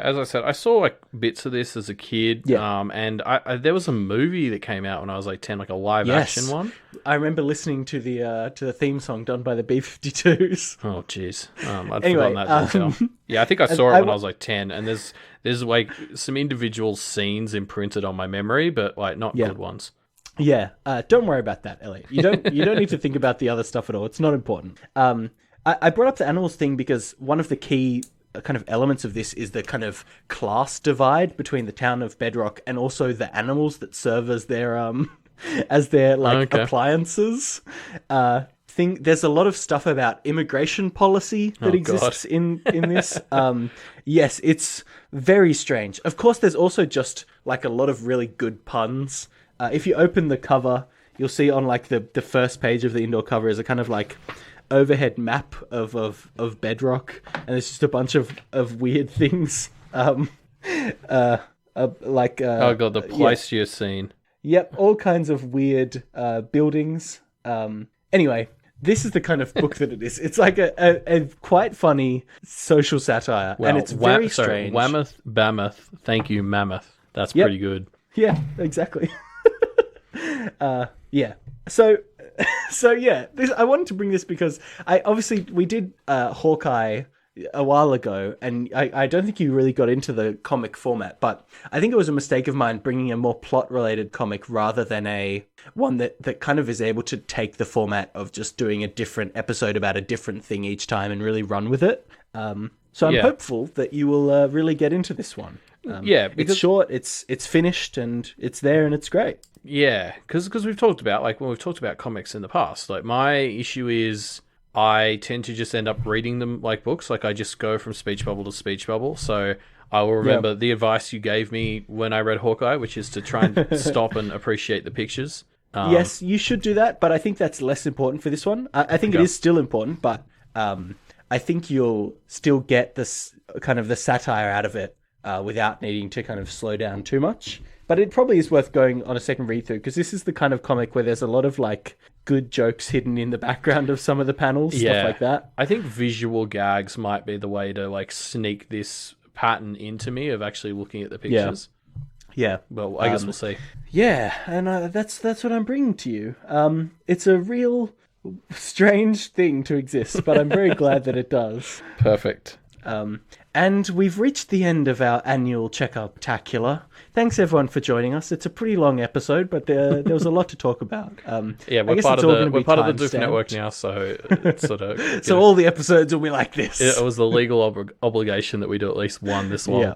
as I said, I saw like bits of this as a kid. Yeah. And there was a movie that came out when I was like 10, like a live action one. I remember listening to the theme song done by the B-52s. Oh, jeez. I'd forgotten that detail. Yeah, I think I saw it when I was like 10, and there's like some individual scenes imprinted on my memory, but like not good ones. Yeah, don't worry about that, Elliot. You don't need to think about the other stuff at all. It's not important. I brought up the animals thing because one of the key kind of elements of this is the kind of class divide between the town of Bedrock and also the animals that serve as their appliances. There's a lot of stuff about immigration policy that exists in this. Yes, it's very strange. Of course, there's also just like a lot of really good puns. If you open the cover, you'll see on like the first page of the indoor cover is a kind of like overhead map of Bedrock, and it's just a bunch of weird things. The Pleistocene. Yep, all kinds of weird buildings. Anyway, this is the kind of book that it is. It's like a quite funny social satire, and it's very strange. Whammoth, Bamoth, thank you, Mammoth. That's pretty good. Yeah, exactly. Yeah. So yeah, I wanted to bring this because we did Hawkeye, a while ago, and I don't think you really got into the comic format, but I think it was a mistake of mine bringing a more plot-related comic rather than one that kind of is able to take the format of just doing a different episode about a different thing each time and really run with it. So I'm hopeful that you will really get into this one. Because it's short, it's finished, and it's there, and it's great. Yeah, because we've talked about, like, when we've talked about comics in the past, like, my issue is I tend to just end up reading them like books. Like, I just go from speech bubble to speech bubble. So I will remember the advice you gave me when I read Hawkeye, which is to try and stop and appreciate the pictures. Yes, you should do that, but I think that's less important for this one. I think it is still important, but I think you'll still get this kind of the satire out of it without needing to kind of slow down too much. But it probably is worth going on a second read through, because this is the kind of comic where there's a lot of like good jokes hidden in the background of some of the panels, stuff like that. I think visual gags might be the way to like sneak this pattern into me of actually looking at the pictures. Yeah. Well, I guess we'll see. Yeah, and that's what I'm bringing to you. It's a real strange thing to exist, but I'm very glad that it does. Perfect. And we've reached the end of our annual Checkup-tacular. Thanks, everyone, for joining us. It's a pretty long episode, but there was a lot to talk about. We're part of the Doof Network now, so it's sort of... So all the episodes will be like this. It was the legal obligation that we do at least one this long.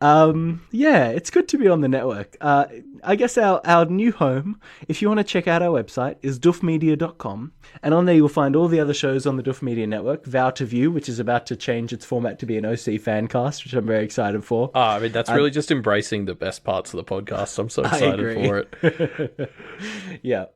It's good to be on the network. I guess our new home, if you want to check out our website, is doofmedia.com, and on there you'll find all the other shows on the Doof Media Network. Vow to View, which is about to change its format to be an OC fan cast, which I'm very excited for. I mean, that's really just embracing the best parts of the podcast. I'm so excited for it. Yeah.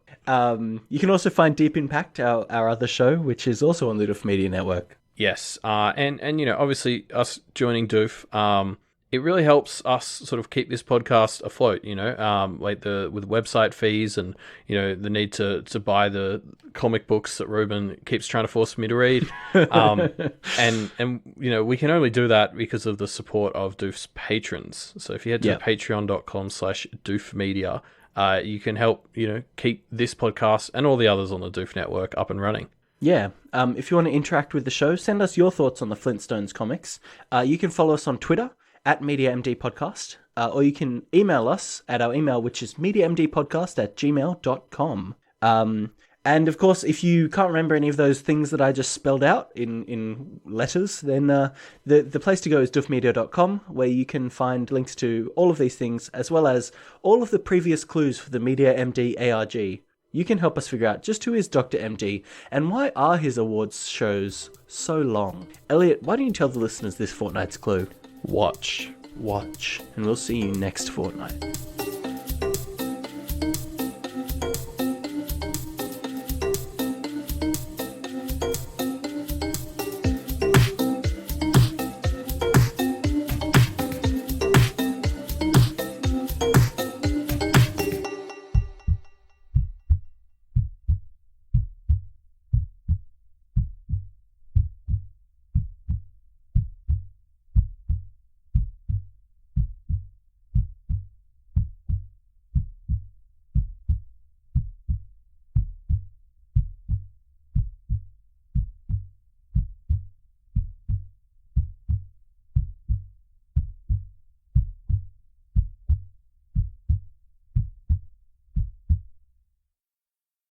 You can also find Deep Impact, our other show, which is also on the Doof Media Network. Yes, and you know, obviously us joining Doof, it really helps us sort of keep this podcast afloat, you know, with website fees and, you know, the need to buy the comic books that Ruben keeps trying to force me to read. And you know, we can only do that because of the support of Doof's patrons. So if you head to patreon.com/doofmedia, you can help, you know, keep this podcast and all the others on the Doof Network up and running. Yeah. If you want to interact with the show, send us your thoughts on the Flintstones comics. You can follow us on Twitter @MediaMDPodcast, or you can email us at our email, which is mediamdpodcast@gmail.com. And of course, if you can't remember any of those things that I just spelled out in letters, then the place to go is doofmedia.com, where you can find links to all of these things, as well as all of the previous clues for the Media MD ARG. You can help us figure out just who is Dr. MD, and why are his awards shows so long? Elliot, why don't you tell the listeners this fortnight's clue? Watch. And we'll see you next fortnight.